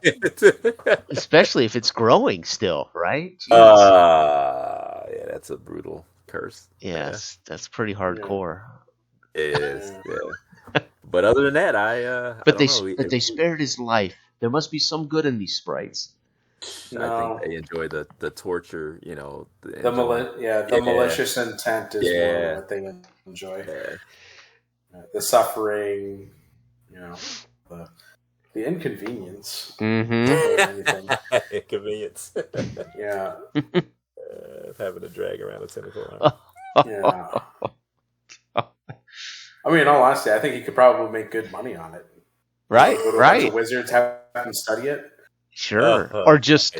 B: Yeah.
C: Especially if it's growing still, right?
B: Yeah, that's a brutal curse.
C: Yes, that's pretty hardcore.
B: It is, yeah. But other than that,
C: But they spared his life. There must be some good in these sprites.
B: I think they enjoy the torture,
D: the malicious intent is more what they enjoy. Yeah. The suffering, the inconvenience.
B: Mm-hmm. Inconvenience.
D: Yeah.
B: Having to drag around a tentacle.
D: Yeah. I mean, in all honesty, I think you could probably make good money on it.
C: Right.
D: Go to a bunch of wizards, have them study it.
C: Sure. Or just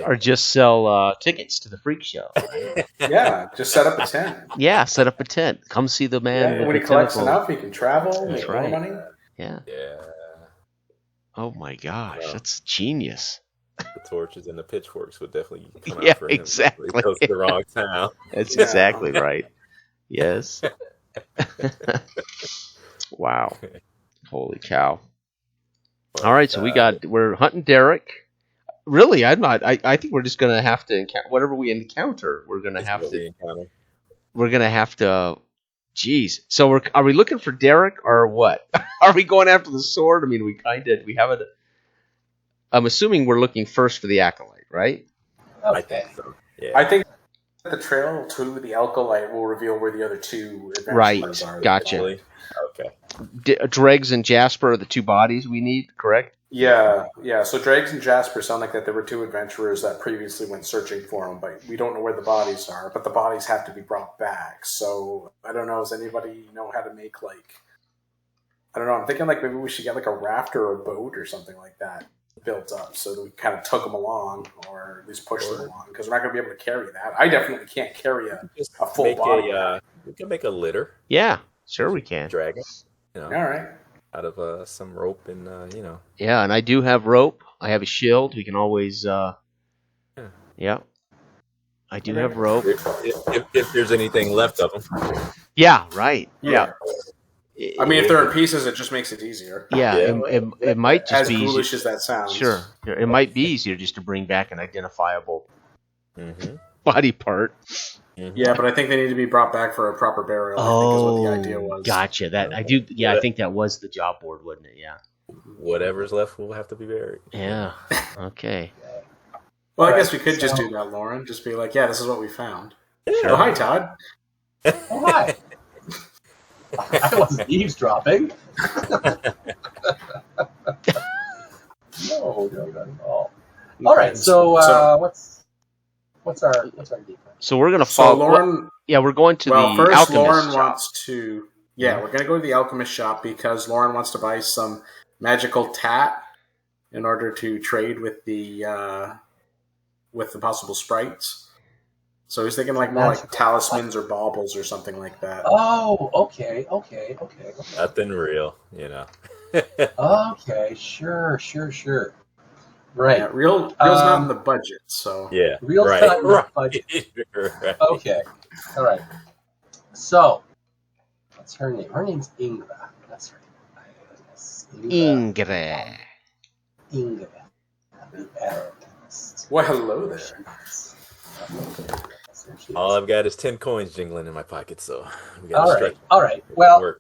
C: sell tickets to the freak show.
D: Right? Yeah, just set up a tent.
C: Yeah, set up a tent. Come see the man.
D: Yeah, when he collects enough, he can travel, make more money.
C: Yeah.
B: Yeah.
C: Oh my gosh, that's genius.
B: The torches and the pitchforks would definitely come out for him.
C: Exactly.
B: He goes to the wrong town.
C: That's exactly right. Yes. Wow. Holy cow. All right, so we're hunting Derek. Really, I'm not. I think we're just gonna have to encounter whatever we encounter. We're gonna have to encounter. We're gonna have to. Jeez. So are we looking for Derek or what? Are we going after the sword? I mean, we have it. I'm assuming we're looking first for the Acolyte, right?
A: Okay.
B: I think so. Yeah.
D: I think the trail to the Alkalite will reveal where the other two adventurers are.
C: Gotcha.
B: Really? Okay.
C: Dregs and Jasper are the two bodies we need, correct?
D: Yeah. So Dregs and Jasper sound like that there were two adventurers that previously went searching for them, but we don't know where the bodies are. But the bodies have to be brought back. So I don't know. Does anybody know how to make I don't know. I'm thinking maybe we should get a raft or a boat or something like that built up so that we kind of took them along, or at least push them along, because we're not going to be able to carry that. I definitely can't carry a full body.
B: We can make a litter.
C: Yeah, sure we can.
B: Drag it.
D: All right.
B: Out of some rope and
C: Yeah, and I do have rope. I have a shield. We can always. Yeah. I do have rope.
B: If there's anything left of them.
C: Yeah. Right. Yeah.
D: I mean, if they're in pieces, it just makes it easier.
C: Yeah. It might just be
D: as foolish
C: easier.
D: as that sounds.
C: Sure. It might be easier just to bring back an identifiable body part.
B: Mm-hmm.
D: Yeah, but I think they need to be brought back for a proper burial. I think is what the idea was.
C: Gotcha. That I do. Yeah, I think that was the job board, wasn't it? Yeah.
B: Whatever's left will have to be buried.
C: Yeah. Okay.
D: Well, I guess we could just do that, Lauren. Just be like, yeah, this is what we found.
B: Yeah.
D: Oh, hi, Todd.
A: Oh, hi. I wasn't eavesdropping. No, not at all. All right, so what's our deep?
C: So we're gonna
D: So
C: follow.
D: Lauren,
C: we're going to the
D: first
C: alchemist
D: Lauren
C: shop.
D: wants to. Yeah, we're gonna go to the alchemist shop because Lauren wants to buy some magical tat in order to trade with the possible sprites. So he's thinking more like talismans or baubles or something like that.
A: Oh, okay.
B: Nothing real,
A: Okay, sure. Right.
D: Yeah, real's not in the budget, so
B: Yeah.
A: Real's
B: right.
A: not in the budget.
B: Right.
A: Okay. All right. So, what's her name? Her name's Ingra. That's right. Yes,
C: Ingrid.
A: Ingra. The alchemist.
D: well, hello there.
B: All I've got is 10 coins jingling in my pocket, so we got to
A: All right. Well,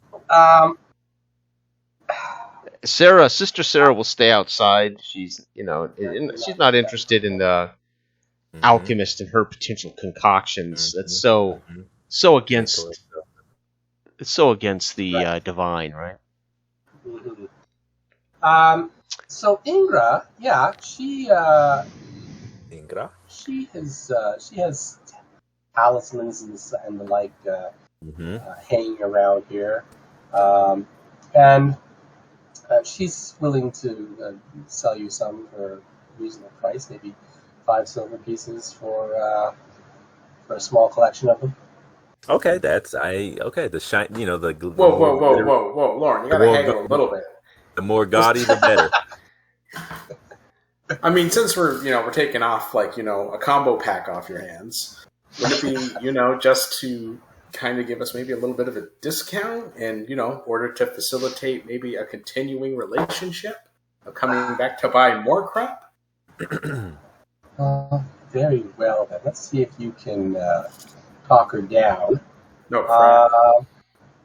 C: Sister Sarah will stay outside. She's, she's not interested in the alchemist and her potential concoctions. That's so against. It's so against the divine, right?
A: Mm-hmm. So Ingra, she
B: Ingra?
A: she has talismans and the like hanging around here, and she's willing to sell you some for a reasonable price, maybe 5 silver pieces for a small collection of them.
B: Okay, the shine, the
D: Whoa, Lauren, you gotta haggle a little bit.
B: The more gaudy, the better.
D: I mean, since we're taking off a combo pack off your hands, would it be just to kind of give us maybe a little bit of a discount and order to facilitate maybe a continuing relationship of coming back to buy more crap?
A: Very well then. Let's see if you can talk her down.
D: No crap.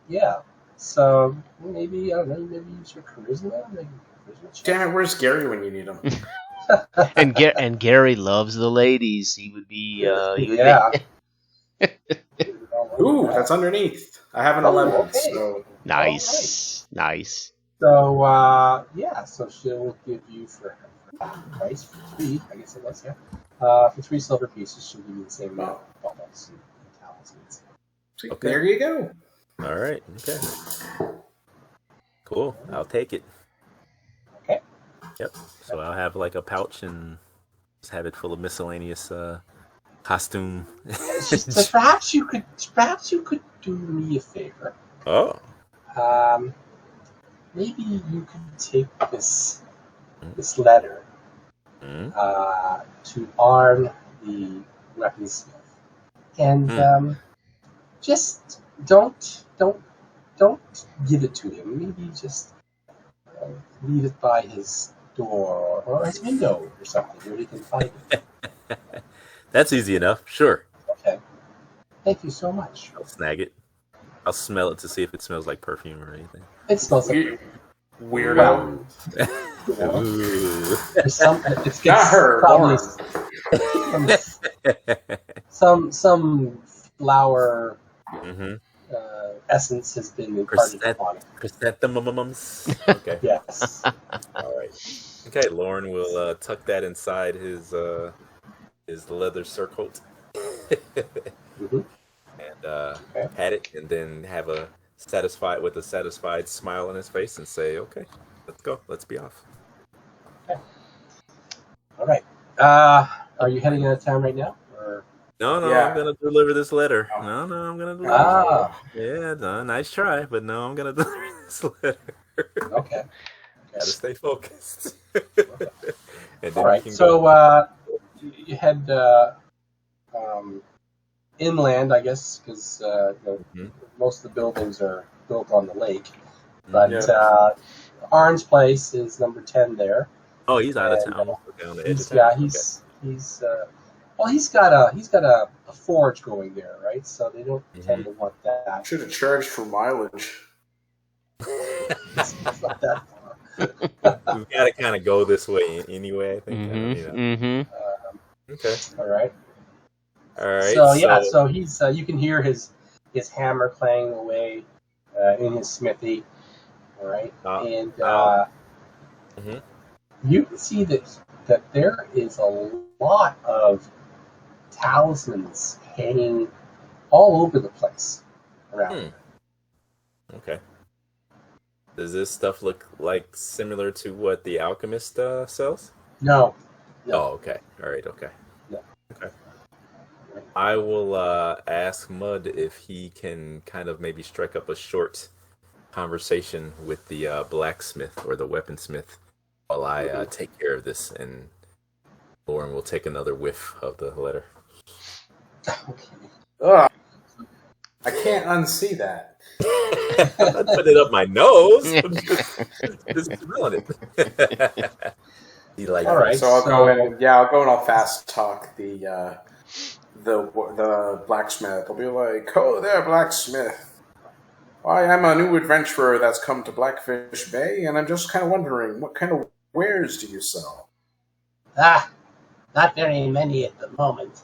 A: Yeah. So maybe I don't know. Maybe use your charisma.
D: Damn it! Where's Gary when you need him?
C: and Gary loves the ladies. He would be.
D: Ooh, that's underneath. I have an 11.
A: Okay.
D: So
C: Nice.
A: So so she'll give you for price for 3. I guess it was for 3 silver pieces. She'll give you the same amount of bubbles and talismans.
D: Okay. There you go.
B: All right. Okay. Cool. I'll take it.
A: Okay.
B: Yep. So I'll have a pouch and just have it full of miscellaneous costume.
A: So perhaps you could do me a favor.
B: Oh.
A: Maybe you could take this letter to arm the weaponsmith, and just don't give it to him. Maybe just leave it by his door or his window or something where he can find it.
B: That's easy enough. Sure.
A: Okay. Thank you so much.
B: I'll snag it. I'll smell it to see if it smells like perfume or anything.
A: It smells like
D: Weirdo.
A: There's some. It's
D: Not her.
A: probably
D: Lauren.
A: some flower
B: Mm-hmm.
A: essence has been imparted upon it.
B: Chrysanthemums. Okay.
A: Yes.
B: All right. Okay, Lauren will tuck that inside his leather surcoat.
A: Mm-hmm.
B: And pat it, and then have a satisfied smile on his face, and say, "Okay, let's go. Let's be off."
A: Okay. All right. Are you heading out of town right now? Or?
B: No,
D: Yeah.
B: I'm gonna deliver this letter. No, I'm gonna deliver. Yeah, no, nice try, but no, I'm gonna deliver this letter.
A: Okay.
B: Gotta stay focused. And then
A: All right.
B: we can
A: So
B: go.
A: you head inland, I guess, because most of the buildings are built on the lake. But Arn's place is number 10 there.
B: Oh, he's out of
A: and,
B: town. Down the edge of town.
A: Yeah, he's got a forge going there, right? So they don't tend to want that.
D: Should have charged for mileage.
A: It's not that far.
B: We've got to kind of go this way anyway, I think. Okay.
A: All right.
B: So
A: he's you can hear his hammer clanging away in his smithy. All right, you can see that there is a lot of talismans hanging all over the place around.
B: Okay. Does this stuff look like similar to what the alchemist sells?
A: No.
B: Oh, okay. All right. Okay.
A: No.
B: Okay. I will ask Mud if he can kind of maybe strike up a short conversation with the blacksmith or the weaponsmith while I take care of this, and Lauren will take another whiff of the letter.
A: Okay.
D: Ugh. I can't unsee that.
B: I'm not putting it up my nose. I'm just smelling it. He likes
A: All right.
D: So I'll go and I'll fast talk the blacksmith. I'll be like, "Oh there, blacksmith. Why, I'm a new adventurer that's come to Blackfish Bay, and I'm just kind of wondering, what kind of wares do you sell?"
A: Not very many at the moment.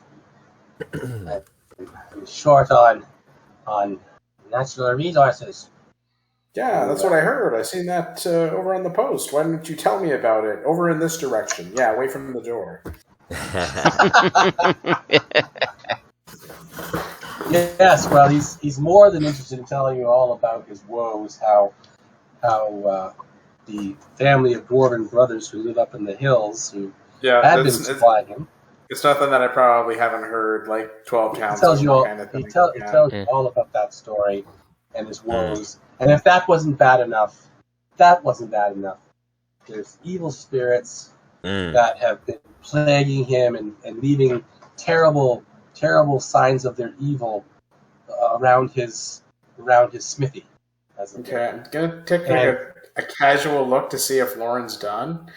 A: I'm short on natural resources.
D: Yeah, that's what I heard. I seen that over on the post. Why didn't you tell me about it? Over in this direction. Yeah, away from the door.
A: Yes, well, he's more than interested in telling you all about his woes, how the family of dwarven brothers who live up in the hills who had been supplying him.
D: It's nothing that I probably haven't heard, like 12 towns.
A: He tells you all.
D: Kind of
A: He tells you all about that story and his woes. And if that wasn't bad enough, there's evil spirits that have been plaguing him and leaving terrible signs of their evil around his smithy.
D: Okay, I'm gonna take a casual look to see if Lauren's done.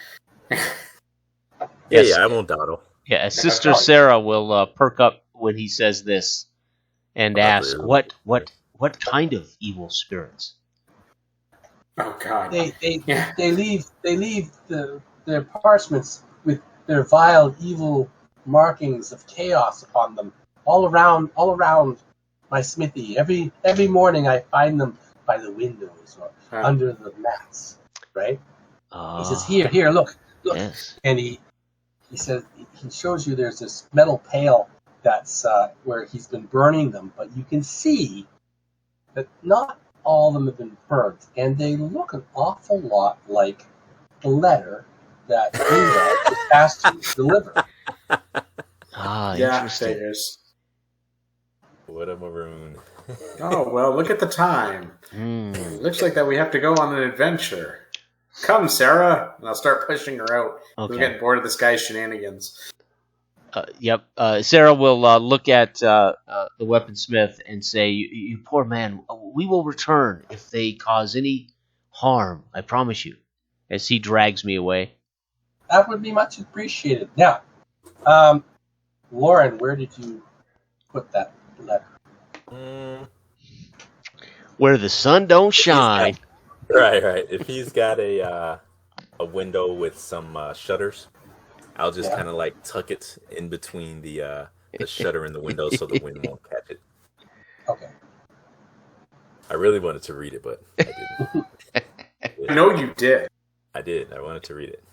B: Yeah, I won't dawdle.
C: Yeah, Sister Sarah will perk up when he says this and ask, "What kind of evil spirits?"
D: Oh God!
A: They leave their parchments with their vile, evil markings of chaos upon them all around my smithy. Every morning I find them by the windows or under the mats. Right? He says, "Here, look."
C: Yes.
A: And he says he shows you there's this metal pail that's where he's been burning them, but you can see that not all of them have been burnt, and they look an awful lot like the letter that Ingrid was asked to deliver.
C: Interesting.
B: What a maroon.
D: Oh, well, look at the time. Looks like that we have to go on an adventure. Come, Sarah. And I'll start pushing her out.
C: Okay.
D: We're getting bored of this guy's shenanigans.
C: Yep. Sarah will look at the weaponsmith and say, you poor man, we will return if they cause any harm, I promise you, as he drags me away.
A: That would be much appreciated. Now, Lauren, where did you put that letter?
C: Where the sun don't shine.
B: Right. If he's got a window with some shutters, I'll just kind of like tuck it in between the shutter and the window so the wind won't catch it.
A: Okay.
B: I really wanted to read it, but I didn't.
D: No, you did.
B: I did. I wanted to read it.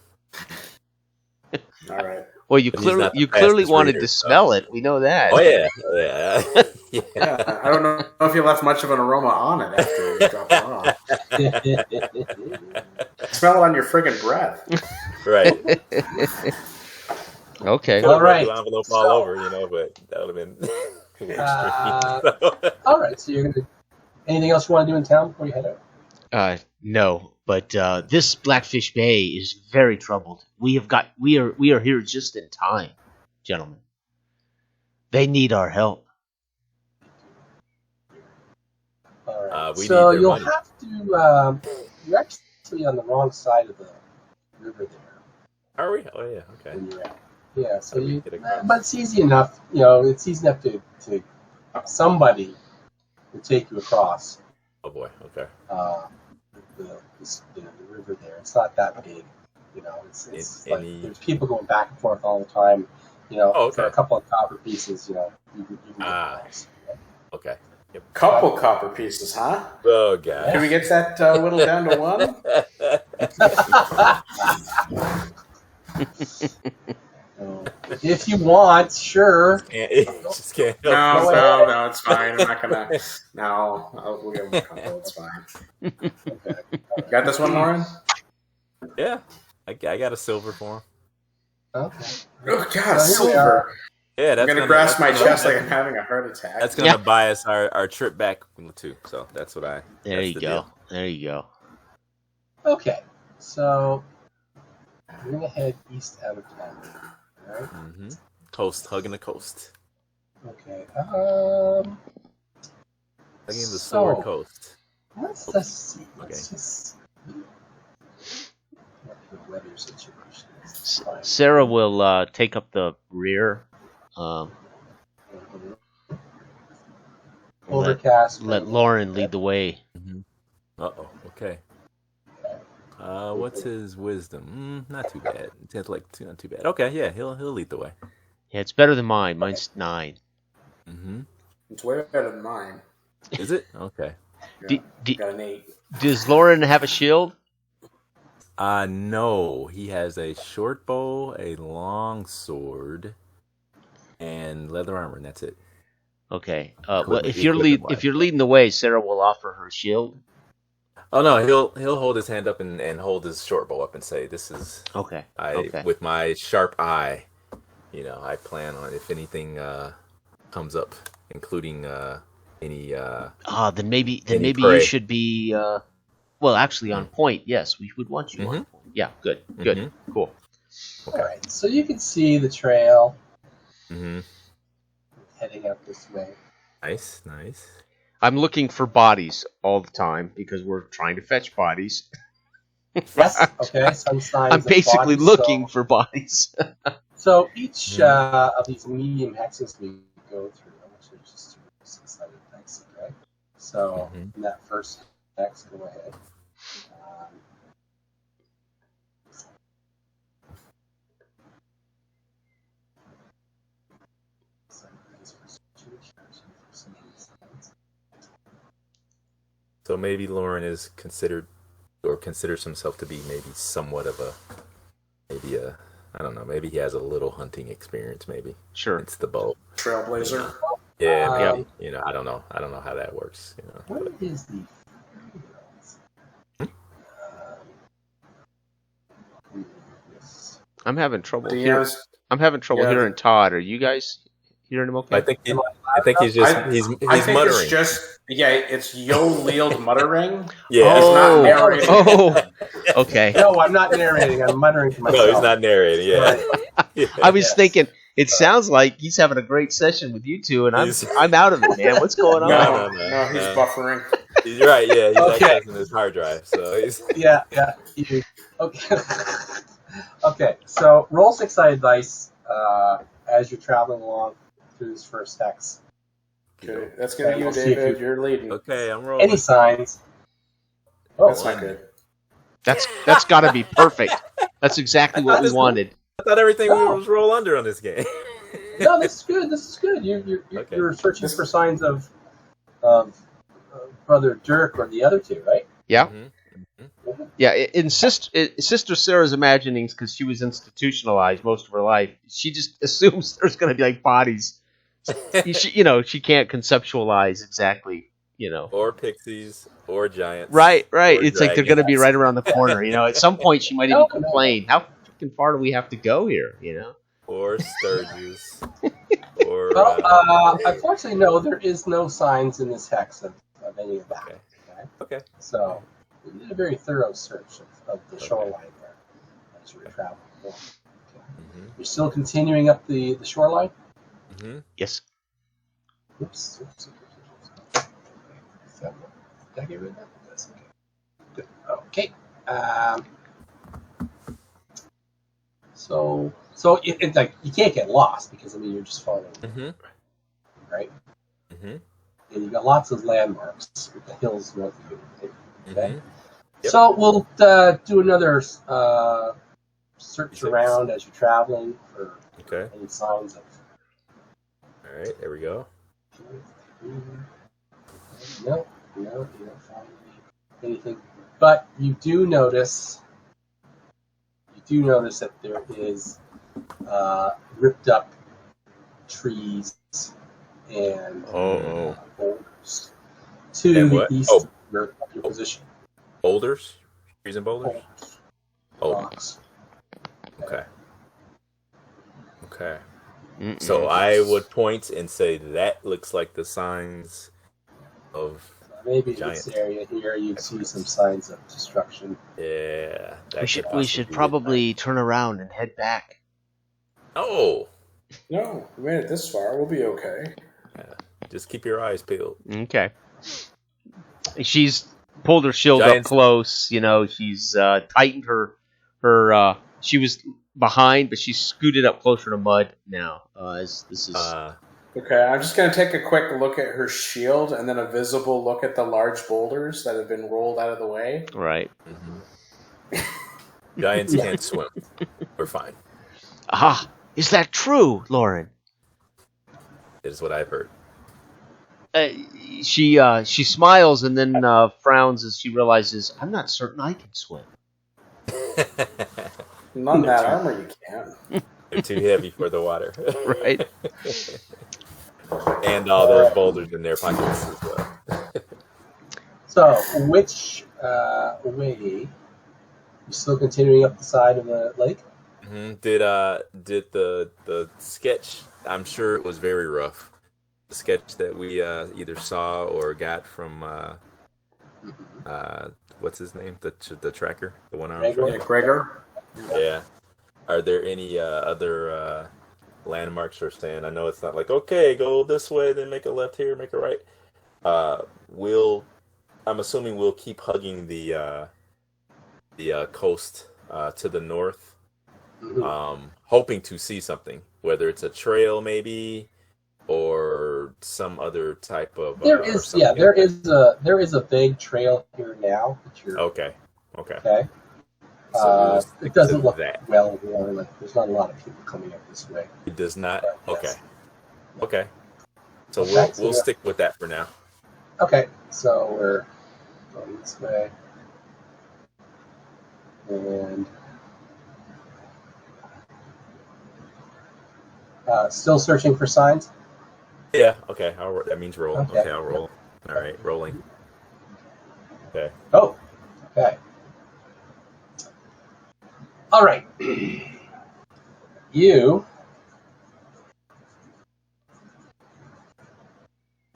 D: All right.
C: Well, you clearly wanted to smell it. We know that.
B: Oh yeah.
D: Yeah. I don't know if you left much of an aroma on it after you dropped it off. Smell it on your friggin' breath.
B: Right.
C: Okay.
A: All right.
B: Envelope all over, but that would have been.
A: All right. So you're gonna. Anything else you want to do in town before you head out?
C: No, but this Blackfish Bay is very troubled. We are here just in time, gentlemen. They need our help.
A: All right.
B: We
A: so
B: need their
A: you'll
B: money.
A: have to. You're actually on the wrong side of the river there.
B: Are we? Oh yeah. Okay.
A: When you're out. Yeah. So
B: we
A: you.
B: get across?
A: But it's easy enough. It's easy enough to somebody to take you across.
B: Oh boy. Okay.
A: The river there. It's not that big. It's like
B: Any-
A: there's people going back and forth all the time.
B: Oh, okay.
A: For a couple of copper pieces, you can get across.
B: Okay. Yep.
D: Couple copper pieces, huh?
B: Oh god.
D: Can we get that whittled down to one?
A: If you want, sure.
B: Just can't help
D: No, it's fine. I'm not gonna. No, we'll give him a couple. It's fine.
A: Okay.
D: Got this one, Lauren?
B: Yeah. I got a silver for him.
A: Okay.
D: Oh God,
A: So here we
D: silver!
B: Yeah,
D: I'm
B: that's
D: gonna grasp my chest like I'm having a heart attack.
B: That's gonna buy us our trip back too. So that's what I.
C: There
B: that's
C: you
B: the
C: go.
B: deal.
C: There you go.
A: Okay. So we're gonna head east out of town. All right.
B: Mm-hmm. Coast, hugging the coast,
A: Okay.
B: hugging the Sword Coast.
A: Let's just see.
B: Okay.
A: Let's just see what the weather situation is.
C: Sarah will take up the rear.
A: Overcast.
C: Let Lauren lead the way.
B: Uh-oh. Okay. What's his wisdom? Not too bad. Not too bad. Okay, yeah, he'll lead the way.
C: Yeah, it's better than mine. Mine's 9.
B: Mm-hmm.
D: It's way better than mine.
B: Is it? Okay.
D: Yeah, got an 8.
C: Does Lauren have a shield?
B: No. He has a short bow, a long sword, and leather armor, and that's it.
C: Okay. Well, if you're leading the way, Sarah will offer her shield.
B: Oh no, he'll hold his hand up and hold his short bow up and say, "This is
C: okay."
B: With my sharp eye, I plan on if anything comes up, including any.
C: Then maybe
B: prey.
C: you should be. Well, actually, on point. Yes, we would want you on point. Yeah, good, cool.
A: Okay. All right, so you can see the trail heading up this way.
B: Nice.
C: I'm looking for bodies all the time because we're trying to fetch bodies.
A: Yes. Okay. Some signs.
C: I'm basically looking for bodies.
A: So each of these medium hexes we go through, which are just 600 hexes, okay? So in that first hex, go ahead.
B: So maybe Lauren is considers himself to be maybe somewhat of I don't know, maybe he has a little hunting experience, maybe.
C: Sure.
B: It's the bow.
D: Trailblazer.
B: Yeah, maybe. I don't know how that works.
A: What is the
C: I'm having trouble here. I'm having trouble hearing Todd. Are you guys hearing him okay?
B: I think he's just he's muttering.
D: It's yo-leeled muttering.
B: Yeah.
D: He's not narrating.
C: Oh, okay.
A: No, I'm not narrating. I'm muttering to myself.
B: No, he's not narrating. Yeah.
A: Right.
C: I was thinking. It sounds like he's having a great session with you two, and I'm out of it, man. What's going on?
D: No, he's buffering.
B: He's right. Yeah, he's accessing his hard drive. So he's
A: Okay. Okay. So roll 6-sided dice as you're traveling along through this first hex.
D: Okay, that's gonna be you, David. You're leading.
B: Okay, I'm rolling.
A: Any signs? Oh,
D: That's not good.
C: That's got to be perfect. That's exactly what we wanted.
B: I thought everything was roll under on this game.
A: No, this is good. This is good. You're searching for signs of Brother Dirk or the other two, right?
C: Yeah.
B: Mm-hmm.
C: Yeah, in Sister Sarah's imaginings, because she was institutionalized most of her life, she just assumes there's going to be like bodies. She can't conceptualize exactly,
B: Or pixies, or giants.
C: Right.
B: Or
C: It's like they're going to be right around the corner. At some point she might even complain. How freaking far do we have to go here?
B: Or sturges. Or.
A: Unfortunately, no. There is no signs in this hex of any of that.
B: Okay.
A: So we did a very thorough search of the shoreline there as you were traveling. Okay.
B: Mm-hmm.
A: You're still continuing up the shoreline?
B: Mm-hmm.
C: Yes.
A: Oops. So, did I get rid of that? That's okay. Good. Okay. So it's like you can't get lost because you're just following, right?
B: Mm-hmm.
A: And you got lots of landmarks with the hills north of you. Okay.
B: Mm-hmm. Yep.
A: So we'll do another search around as you're traveling for any signs of.
B: All right, there we go.
A: No, you don't find anything. But you do notice that there is ripped up trees and boulders to the east of your position.
B: Boulders? Trees and boulders?
A: Rocks.
B: Okay. So I would point and say that looks like the signs of
A: maybe
B: giant.
A: in this area here you'd see some signs of destruction.
B: Yeah.
C: We should probably turn around and head back.
B: Oh.
D: No, we made it this far. We'll be okay.
B: Yeah. Just keep your eyes peeled.
C: Okay. She's pulled her shield up close. She's tightened her. She was behind, but she's scooted up closer to Mud now. As this is.
D: Okay, I'm just going to take a quick look at her shield and then a visible look at the large boulders that have been rolled out of the way.
C: Right.
B: Mm-hmm. Giants can't swim. We're fine.
C: Ah, is that true, Lauren?
B: It is what I've heard.
C: She smiles and then frowns as she realizes I'm not certain I can swim.
D: Not in that armor, you can't.
B: They're too heavy for the water.
C: Right.
B: And all their boulders in their pockets as well.
A: So, which way? You still continuing up the side of the lake?
B: Mm-hmm. Did the sketch? I'm sure it was very rough. The sketch that we either saw or got from what's his name? The tracker, the one-armed tracker.
D: Gregor.
B: Yeah. Are there any other landmarks or saying? I know it's not like okay, go this way, then make a left here, make a right. I'm assuming we'll keep hugging the coast to the north, hoping to see something, whether it's a trail maybe or some other type of.
A: There is a vague trail here now that you're.
B: Okay.
A: So it doesn't look well worn. Like there's not a lot of people coming up this way.
B: It does not.
A: But, yes.
B: Okay. So we'll stick with that for now.
A: Okay. So we're going this way, and still searching for signs.
B: Yeah. Okay. That means roll.
A: Okay.
B: Okay. I'll roll. All right. Rolling. Okay.
A: Oh. Okay. All right. You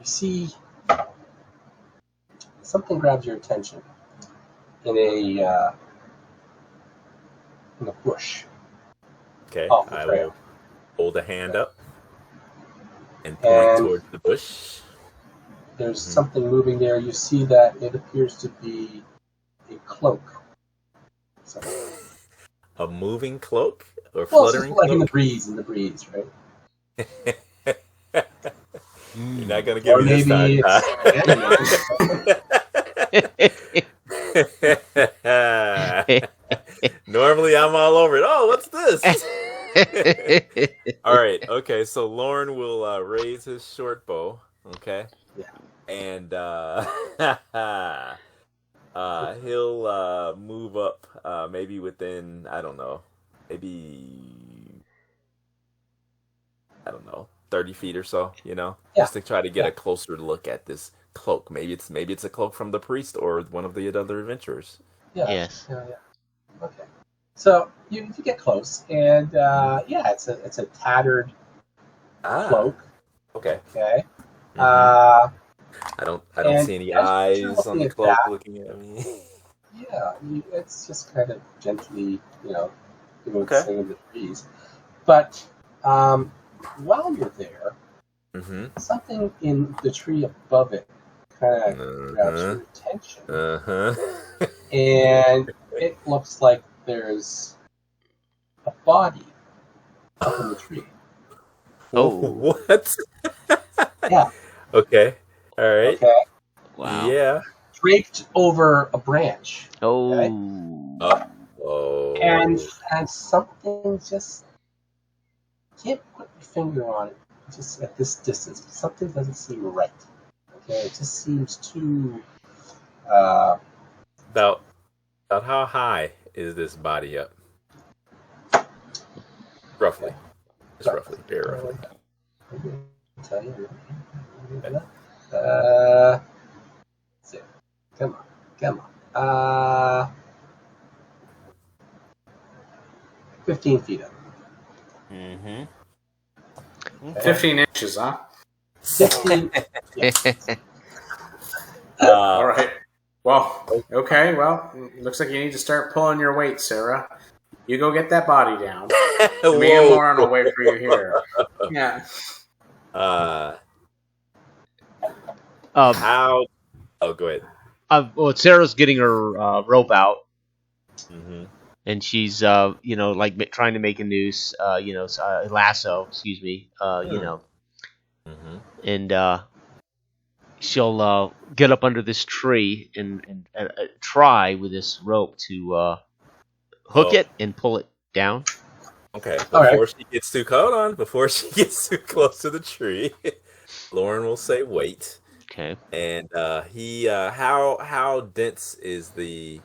A: see something grabs your attention in a bush.
B: Okay. I
A: trail.
B: will hold a hand up and point towards the bush.
A: There's something moving there. You see that it appears to be a cloak.
B: A moving cloak or fluttering
A: like
B: cloak?
A: in the breeze, right?
B: You're not gonna give me this time. Normally I'm all over it. Oh, what's this? All right. Okay. So Lauren will raise his short bow. Okay.
A: Yeah.
B: And he'll move up maybe within, I don't know, 30 feet or so, just to try to get a closer look at this cloak. Maybe it's a cloak from the priest or one of the other adventurers.
A: Yeah.
C: Yes.
A: Yeah. Okay. So you get close, and it's a tattered cloak.
B: Okay.
A: Okay.
B: Mm-hmm. I don't see any
A: as
B: eyes
A: you're
B: on the
A: looking
B: cloak
A: at that,
B: looking at me.
A: Yeah, it's just kind of gently,
B: Okay.
A: singing the trees. But while you're there,
B: Mm-hmm.
A: something in the tree above it kind of grabs your attention. And it looks like there's a body up in the tree.
C: Oh.
B: What?
A: Yeah.
B: Okay. All right.
A: Okay.
C: Wow.
B: Yeah.
A: Draped over a branch.
C: Oh.
A: Okay.
B: Oh.
A: And something just can't put your finger on it. Just at this distance, something doesn't seem right. Okay, it just seems too.
B: About how high is this body up? Roughly. Just roughly. Very roughly.
A: I'll tell you. Let's see. Come on. 15 feet up.
B: Mm-hmm.
D: 15 inches, huh?
A: 16.
D: All right. Well, okay. Well, looks like you need to start pulling your weight, Sarah. You go get that body down. Me and Lauren will wait for you here. Yeah.
B: How? Oh, go ahead.
C: Well, Sarah's getting her rope out,
B: Mm-hmm.
C: and she's like trying to make a noose, a lasso. Excuse me.
B: Mm-hmm.
C: And she'll get up under this tree and try with this rope to hook it and pull it down.
B: Okay.
A: All right.
B: Before she gets too close to the tree, Lauren will say, "Wait."
C: Okay.
B: And how dense is the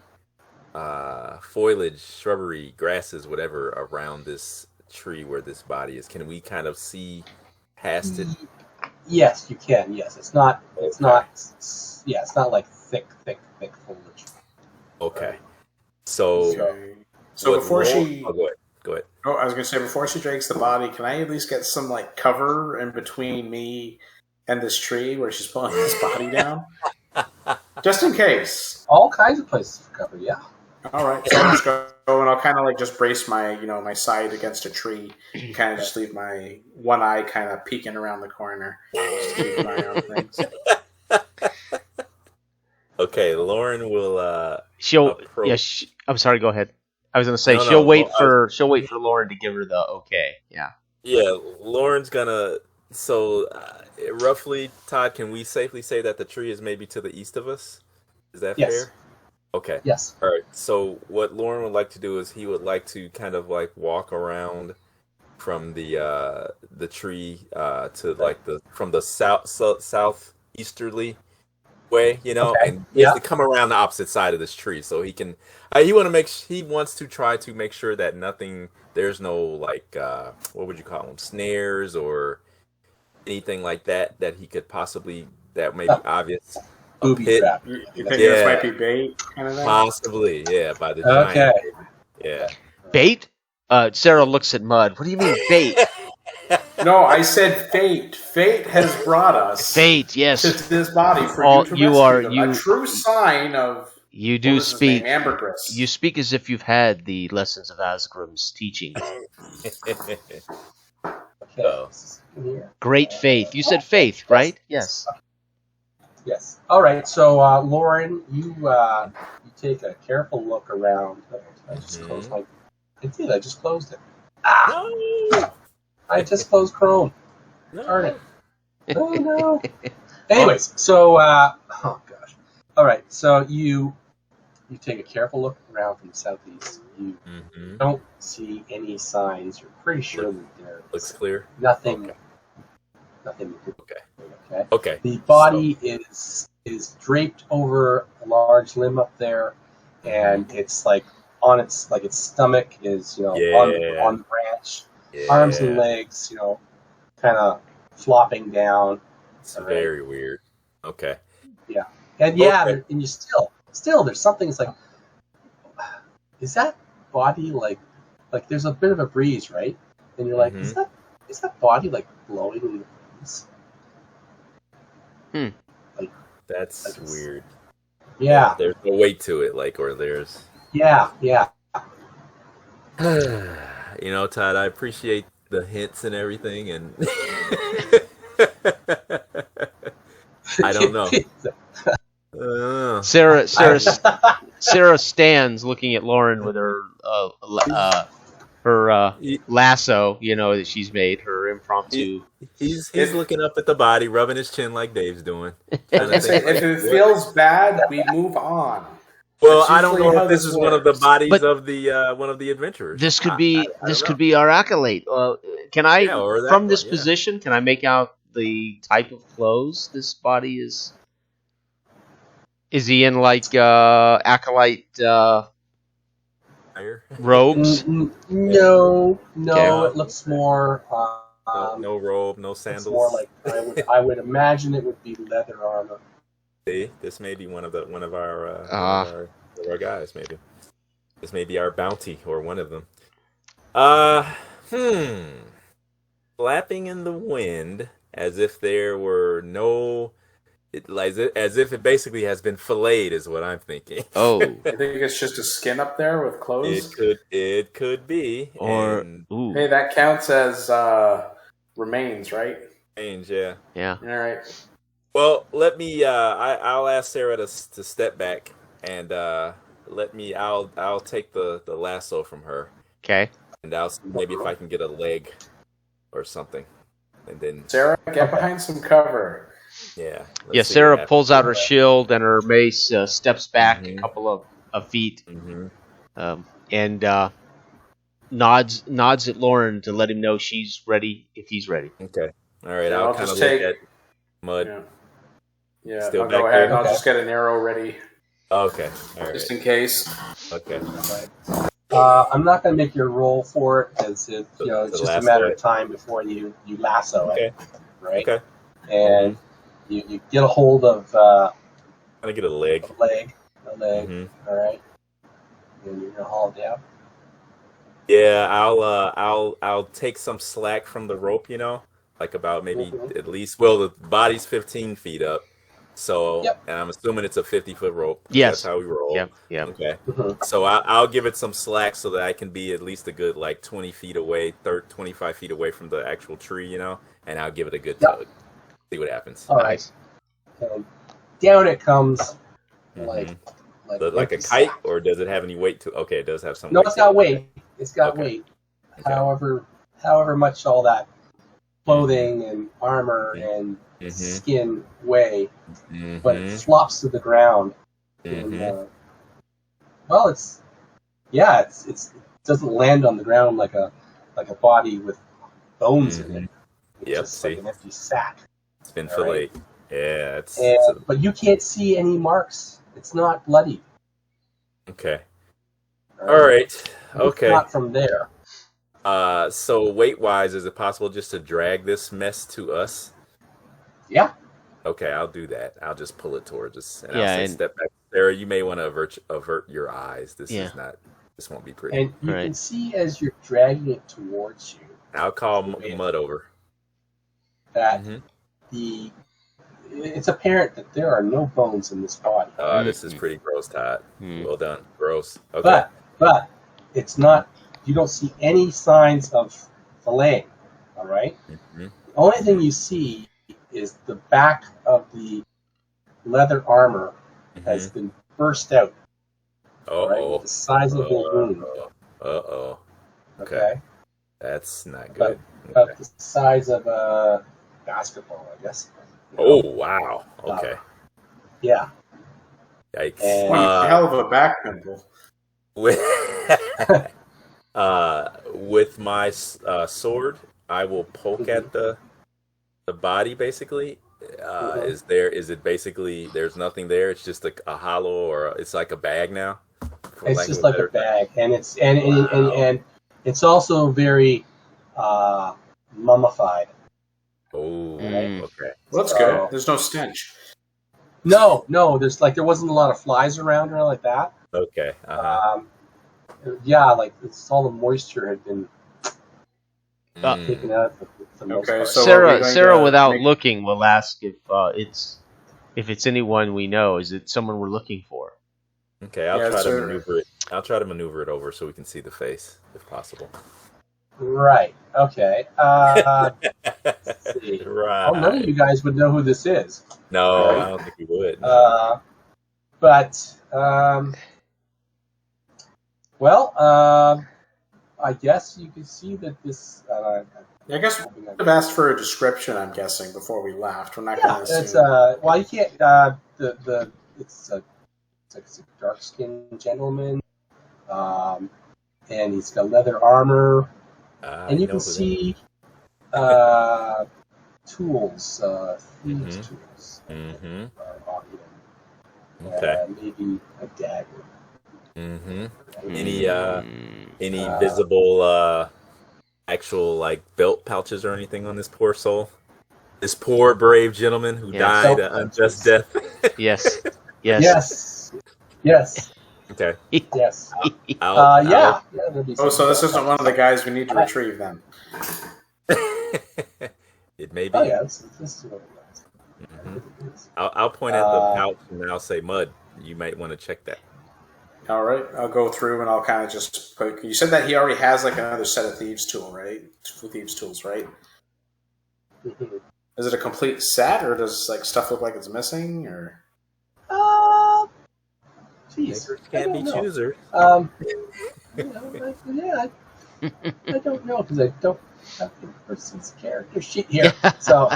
B: foliage, shrubbery, grasses, whatever around this tree where this body is? Can we kind of see past it?
A: Yes, you can. Yes, it's not like thick foliage.
B: Okay. So
D: before she
B: go ahead.
D: Oh, I was going to say, before she drags the body, can I at least get some like cover in between me and this tree where she's pulling this body down? Just in case.
A: All kinds of places for cover, yeah.
D: All right, so I'll just go and I'll kind of like just brace my, my side against a tree and kind of just leave my one eye kind of peeking around the corner. Just to keep an eye on things.
B: Okay, Lauren will.
C: She'll. Yeah. I'm sorry. Go ahead. I was going to say she'll wait for Lauren to give her the okay. Yeah.
B: Yeah, Lauren's gonna. So, roughly, Todd, can we safely say that the tree is maybe to the east of us? Is that fair? Okay.
A: Yes.
B: All right. So, what Lauren would like to do is he would like to kind of like walk around from the tree to like from the southeasterly way, and he has to come around the opposite side of this tree so he can. He wants to try to make sure that there's no like what would you call them, snares or anything like that he could possibly that may be obvious.
A: Booby trap.
D: You think this might be bait kind of thing?
B: Possibly, yeah, by the giant.
A: Okay.
B: Yeah.
C: Bait? Sarah looks at Mud. What do you mean bait?
D: No, I said fate. Fate has brought us
C: Fate, yes.
D: to this body for you to rescue them. A true sign of
C: you do speak
D: ambergris.
C: You speak as if you've had the lessons of Asgrim's teaching. Great faith. You said faith, right? Yes.
A: Yes. All right. So, Lauren, you take a careful look around. I just closed my. I did. I just closed it.
B: No.
A: I just closed Chrome.
B: No.
A: Darn it. Oh no. Anyways, so oh gosh. All right. So you you take a careful look around from the southeast, you don't see any signs. You're pretty sure that there
B: looks clear.
A: Nothing.
B: Okay.
A: Nothing.
B: Okay. Okay.
A: The body is draped over a large limb up there, and it's like on its stomach is on the branch, arms and legs kind of flopping down.
B: It's very weird. Okay.
A: Yeah, and and you still there's something. It's like, is that body like there's a bit of a breeze, right? And you're like, is that body like blowing in the breeze?
B: That's weird.
A: Yeah.
B: There's no weight to it, or there's.
A: Yeah.
B: Todd, I appreciate the hints and everything, and I don't know.
C: Sarah stands looking at Lauren with her lasso, that she's made, her impromptu.
B: He's looking up at the body, rubbing his chin like Dave's doing.
D: If it feels bad, we move on.
B: Well, I don't know if this is one of the bodies of the one of the adventurers.
C: This could be our acolyte. Can I, from this position, can I make out the type of clothes this body is? Is he in acolyte robes?
A: No. Okay. It looks more.
B: No robe, no sandals.
A: It's more like I would imagine it would be leather armor.
B: See, this may be one of our guys. Maybe this may be our bounty or one of them. Flapping in the wind as if there were no. As if it basically has been filleted, is what I'm thinking.
C: Oh,
D: I think it's just a skin up there with clothes.
B: It could be.
D: Hey, that counts as remains, right?
B: Remains, yeah.
C: Yeah.
D: All right.
B: Well, let me. I'll ask Sarah to step back and I'll take the lasso from her.
C: Okay.
B: And I'll see maybe if I can get a leg or something, and then
D: Sarah, get behind some cover.
B: Yeah.
C: Sarah pulls out her shield and her mace, steps back a couple of feet, and nods at Lauren to let him know she's ready if he's ready.
B: Okay. All right. I'll kind of look at Mud.
D: Yeah.
B: Still
D: I'll go ahead.
B: there?
D: I'll just get an arrow ready.
B: Okay. All right.
D: Just in case.
B: Okay.
A: I'm not going to make your roll for it because it's just a matter of time before you lasso it, right?
B: Okay.
A: And you get a hold of.
B: I get a leg.
A: A leg. All right. And you're gonna haul it down.
B: Yeah, I'll take some slack from the rope. Like about maybe at least. Well, the body's 15 feet up. So, and I'm assuming it's a 50-foot rope.
C: Yes.
B: That's how we roll.
C: Yep.
B: Okay. So I'll give it some slack so that I can be at least a good 20 feet away, 25 feet away from the actual tree, and I'll give it a good tug. See what happens.
A: All right. So down it comes, like
B: a kite, or does it have any weight to? Okay, it does have some.
A: No,
B: weight
A: it's got weight. It's got weight.
B: Okay.
A: However much all that clothing and armor and skin weigh, but it flops to the ground. And, it doesn't land on the ground like a body with bones in it. It's just like an empty sack.
B: It's been filleted. Yeah,
A: but you can't see any marks. It's not bloody.
B: Okay. All right. Okay.
A: It's not from there.
B: So weight-wise, is it possible just to drag this mess to us?
A: Yeah.
B: Okay, I'll do that. I'll just pull it towards us, and I'll step back. Sarah, you may want to avert your eyes. This won't be pretty.
A: And you can see as you're dragging it towards you.
B: I'll call Mud over.
A: That it's apparent that there are no bones in this body.
B: This is pretty gross, Todd. Well done. Gross. Okay.
A: But it's not. You don't see any signs of filleting. All right. The only thing you see is the back of the leather armor has been burst out. Right, the size of the wound.
B: Okay. That's not good.
A: About the size of a basketball, I guess.
B: Oh, wow. Okay.
A: Yeah.
B: Yikes.
A: And-
D: Hell of a back pimple.
B: With, with my sword, I will poke at the body. Basically, is it basically there's nothing there? It's just a hollow, or it's like a bag now.
A: It's just like a bag, and it's and it's also very mummified.
B: Oh,
C: Mm.
B: okay.
D: Well, that's good. There's no stench.
A: No, there wasn't a lot of flies around or anything like that.
B: Okay.
A: Yeah, like it's all the moisture had been taken out. For the most part.
D: So
C: Sarah, without looking, will ask if it's anyone we know. Is it someone we're looking for?
B: Okay, I'll try to maneuver it. I'll try to maneuver it over so we can see the face, if possible.
A: Right. Okay. Let's see.
B: Right.
A: Oh, none of you guys would know who this is.
B: No,
A: Right.
B: I don't think we would.
A: But I guess you can see that this.
D: I guess we would have asked for a description. I'm guessing before we left. We're not going to assume.
A: It's well, you can't. It's a dark-skinned gentleman, and he's got leather armor, and you can see tools, thieves' tools.
B: Mm-hmm.
A: On him.
B: Okay.
A: Maybe a dagger.
B: Mm-hmm. Any visible actual like belt pouches or anything on this poor soul? This poor brave gentleman who died an unjust death.
C: Yes.
B: Okay.
A: Yes.
B: Yeah.
D: So this isn't one of the guys we need to retrieve then.
B: It may be.
A: Oh yeah, this is what it was.
B: Mm-hmm. I'll point at the pouch and I'll say, Mud, you might want to check that.
D: All right, I'll go through and I'll kind of just put. You said that he already has like another set of thieves' tools, right?
A: Mm-hmm.
D: Is it a complete set, or does like stuff look like it's missing, or?
A: Jeez,
B: Can't be choosers.
A: I don't know because I don't have the person's character sheet here. So.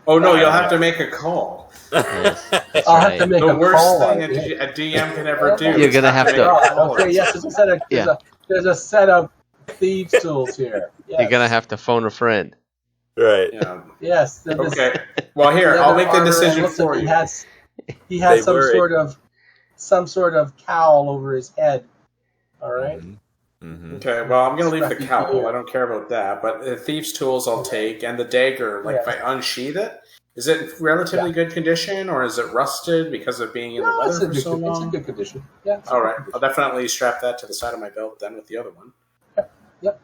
D: Oh no, you'll have to make a call.
A: I'll have to make
D: the
A: a
D: worst
A: call
D: thing a DM can ever do.
C: You're gonna have to.
A: Okay, yes, there's a set of thieves' tools here. Yes.
C: You're gonna have to phone a friend.
B: Right.
D: Yeah.
A: Yes.
D: Okay. Well, here I'll make the decision for you.
A: He has some sort of cowl over his head. All right.
B: Mm-hmm.
D: Okay. Well, I'm gonna leave the cowl. I don't care about that. But the thieves' tools I'll take, and the dagger. Like if I unsheath it. Is it relatively good condition, or is it rusted because of being in the weather for so long?
A: It's in good condition. Yeah.
D: All right. I'll definitely strap that to the side of my belt then with the other one.
A: Yep.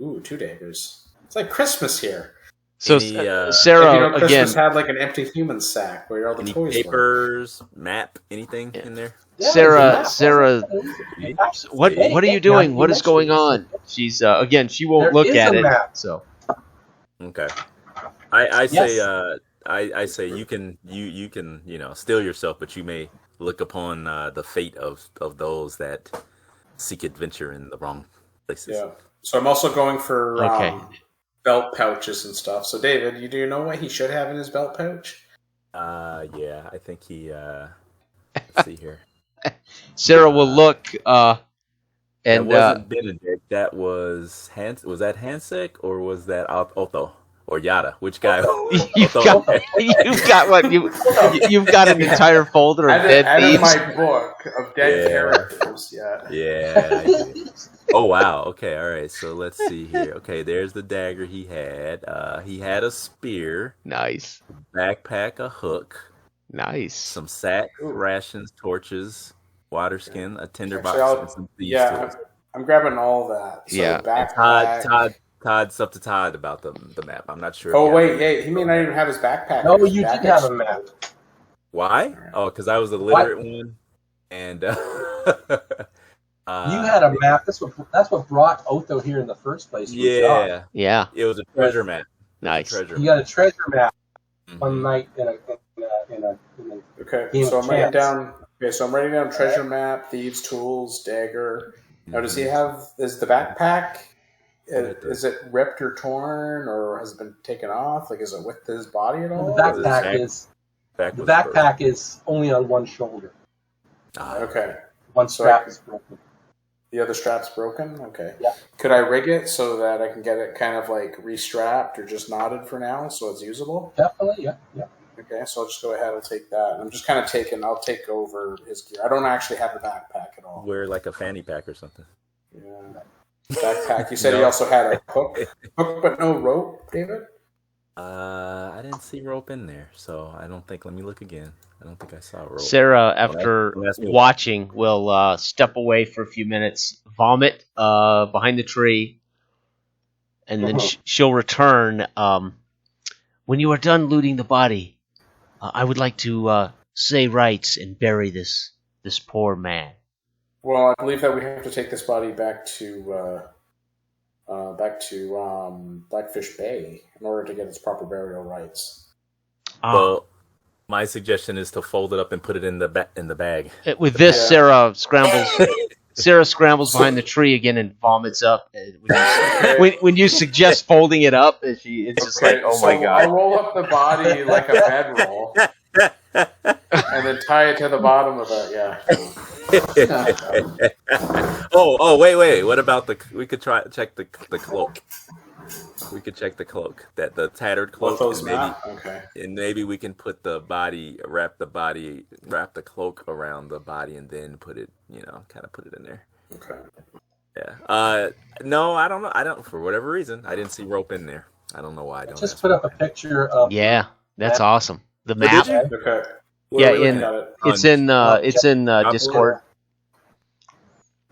D: Ooh, 2 daggers. It's like Christmas here.
C: So Sarah,
D: Christmas
C: again,
D: had like an empty human sack where all the toys
B: papers, map, anything in there?
A: Yeah,
C: Sarah, what are you doing? What is going on? She's again, she won't look at it. So
B: okay. I say I say you can still yourself, but you may look upon the fate of those that seek adventure in the wrong places.
D: Yeah. So I'm also going for belt pouches and stuff. So David, do you know what he should have in his belt pouch?
B: Yeah, I think he. Let's see here.
C: Sarah will look. And
B: that wasn't Benedict. That was Was that Hansek or was that Otho? Or Yada, which guy?
C: You've got what? You've got an entire folder of dead thieves.
D: Out of my book of dead characters.
B: Yeah. Oh wow. Okay. All right. So let's see here. Okay. There's the dagger he had. He had a spear.
C: Nice.
B: Backpack, a hook.
C: Nice.
B: Some sack, rations, torches, water skin, a tinder box, and some thieves' tools.
D: I'm grabbing all that. So backpack.
B: Todd's up to Todd about the map. I'm not sure.
D: Oh wait, he may not even have his backpack.
A: No, you did have a map.
B: Why? Oh, because I was the literate one, and
A: you had a map. That's what brought Otho here in the first place.
B: Yeah.
C: It
B: was a treasure map.
C: Nice.
A: You got a treasure map one night in a
D: Okay,
A: game
D: so
A: of
D: I'm writing
A: chance.
D: down. Okay, so I'm writing down treasure map, thieves' tools, dagger. Now, does he have? Is the backpack? Is it ripped or torn, or has it been taken off? Like, is it with his body at all?
A: The backpack
B: back
A: The
B: was
A: backpack is only on one shoulder.
D: Okay.
A: One strap is broken.
D: The other strap's broken? Okay.
A: Yeah.
D: Could I rig it so that I can get it kind of like restrapped or just knotted for now so it's usable?
A: Definitely, yeah.
D: Okay, so I'll just go ahead and take that. I'm just kind of I'll take over his gear. I don't actually have a backpack at all.
B: Wear like a fanny pack or something.
D: Yeah. Backpack. You said he also had a hook but no rope, David?
B: I didn't see rope in there, so I don't think. Let me look again. I don't think I saw rope.
C: Sarah, after watching, will step away for a few minutes, vomit behind the tree, and then she'll return. When you are done looting the body, I would like to say rites and bury this poor man.
D: Well, I believe that we have to take this body back to Blackfish Bay in order to get its proper burial rites.
B: Well, my suggestion is to fold it up and put it in the bag.
C: With this, Sarah scrambles behind the tree again and vomits up. When you suggest folding it up, it's just like, oh my god!
D: I'll roll up the body like a bedroll, and then tie it to the bottom of it. Yeah.
B: Wait. What about we could check the cloak. We could check the cloak, the tattered cloak, and maybe we can put wrap the cloak around the body, and then put it, kind of put it in there.
D: Okay.
B: Yeah. No, I don't know. I don't, for whatever reason, I didn't see rope in there. I don't know why. I don't.
A: Just put up a picture of.
C: Yeah, that's awesome. The map.
D: Okay.
C: It's in Discord.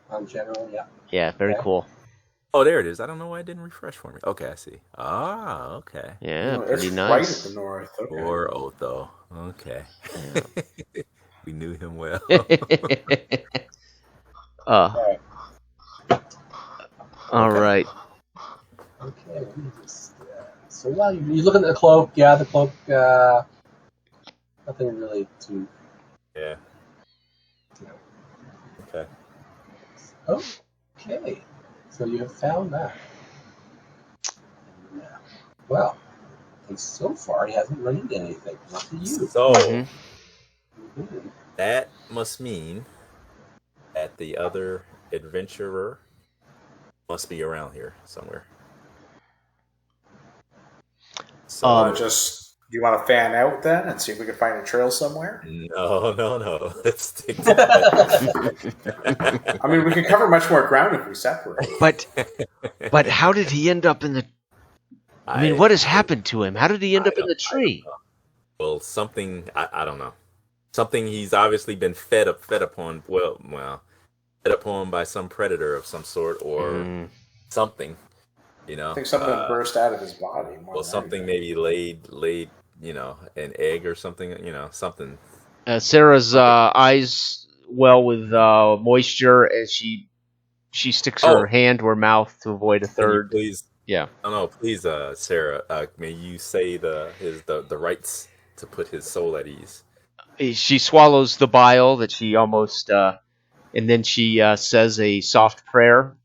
A: On general, yeah.
C: Yeah, very cool.
B: Oh, there it is. I don't know why it didn't refresh for me. Okay, I see. Ah, okay.
C: Yeah, pretty
D: it's
C: nice.
D: Right at the north. Okay.
B: Poor Otho. Okay. Yeah. We knew him well.
C: All right.
A: Okay, let me just. So while you look at the cloak, the cloak. Nothing really too.
B: Yeah. Okay.
A: Okay. So you have found that. Well, at least so far he hasn't run into anything. Not to you.
B: So that must mean that the other adventurer must be around here somewhere. So
D: do you want to fan out then and see if we can find a trail somewhere?
B: No. Let's stick to that.
D: I mean, we can cover much more ground if we separate.
C: But how did he end up in the? I mean, what has happened to him? How did he end up in the tree?
B: Well, something I don't know. Something he's obviously been fed upon. Well, fed upon by some predator of some sort or something. I think
D: something burst out of his body.
B: Something maybe laid, an egg or something, something.
C: Sarah's eyes well with moisture as she sticks her hand to her mouth to avoid a third.
B: Please.
C: Yeah.
B: No, please, Sarah, may you say the rights to put his soul at ease.
C: She swallows the bile that she almost, and then she says a soft prayer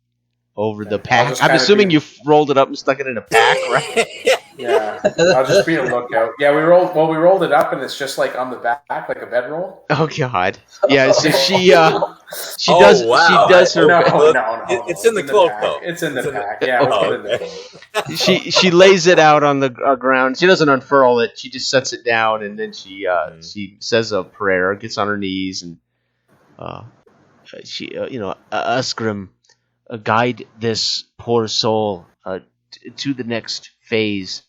C: over the pack. I'm assuming you rolled it up and stuck it in a pack, right?
D: Yeah, I'll just be a lookout. Yeah, we rolled it up and it's just like on the back, like a bedroll.
C: Oh God! Yeah, so she does her.
D: No.
B: It's in the cloak though.
D: It's in the pack. Yeah, we'll put it in the cloak.
C: She lays it out on the ground. She doesn't unfurl it. She just sets it down and then she says a prayer, gets on her knees, and Asgrim, guide this poor soul to the next phase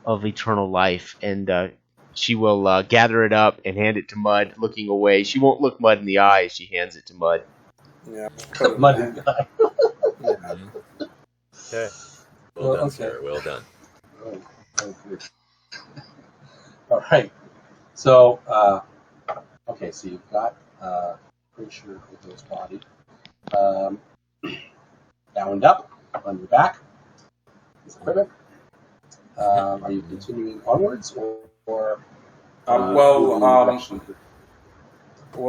C: of eternal life, and she will gather it up and hand it to Mud, looking away. She won't look Mud in the eye as she hands it to Mud.
D: Yeah,
A: Mud in the eye.
B: Okay. Well done, Sarah. Well done.
A: Oh, good. All right. So, so you've got pretty sure Otho's body bound up on your back. His equipment. Are you continuing onwards, or
D: well,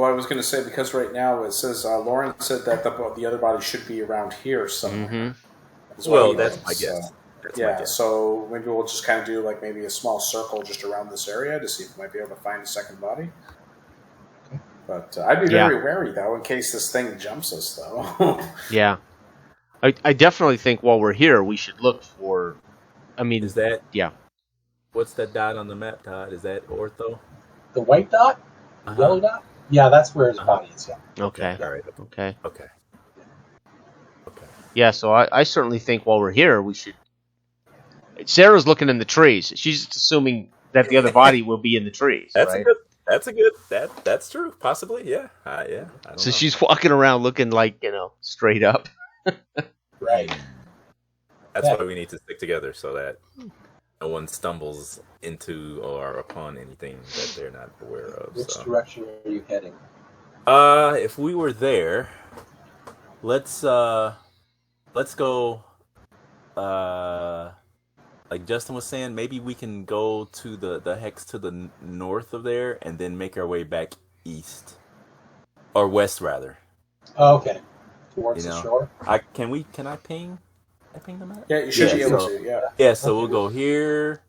D: I was going to say, because right now it says Lauren said that the other body should be around here somewhere.
B: Well, that's my guess. That's my
D: Yeah,
B: guess.
D: so maybe we'll just kind of do like maybe a small circle just around this area to see if we might be able to find a second body. But I'd be very wary, though, in case this thing jumps us, though.
C: Yeah. I definitely think while we're here, we should look for... I mean...
B: Is that...
C: Yeah.
B: What's that dot on the map, Todd? Is that ortho?
A: The white dot? The yellow dot? Yeah, that's where his body is, yeah.
C: Okay.
B: All right.
C: Okay.
B: Okay.
C: Yeah, so I certainly think while we're here, we should... Sarah's looking in the trees. She's just assuming that the other body will be in the trees, right?
B: That's true. Possibly, yeah. Yeah. I don't
C: So
B: know.
C: she's walking around looking like, straight up.
A: Right.
B: That's why we need to stick together so that no one stumbles into or upon anything that they're not aware of.
A: Which direction are you heading?
B: If we were there, let's go. Like Justin was saying, maybe we can go to the hex to the north of there, and then make our way back east or west rather.
A: Oh, okay. Towards the shore.
B: Can I ping? I ping the map?
D: Yeah, you should be able to. Yeah.
B: Yeah. So we'll go here,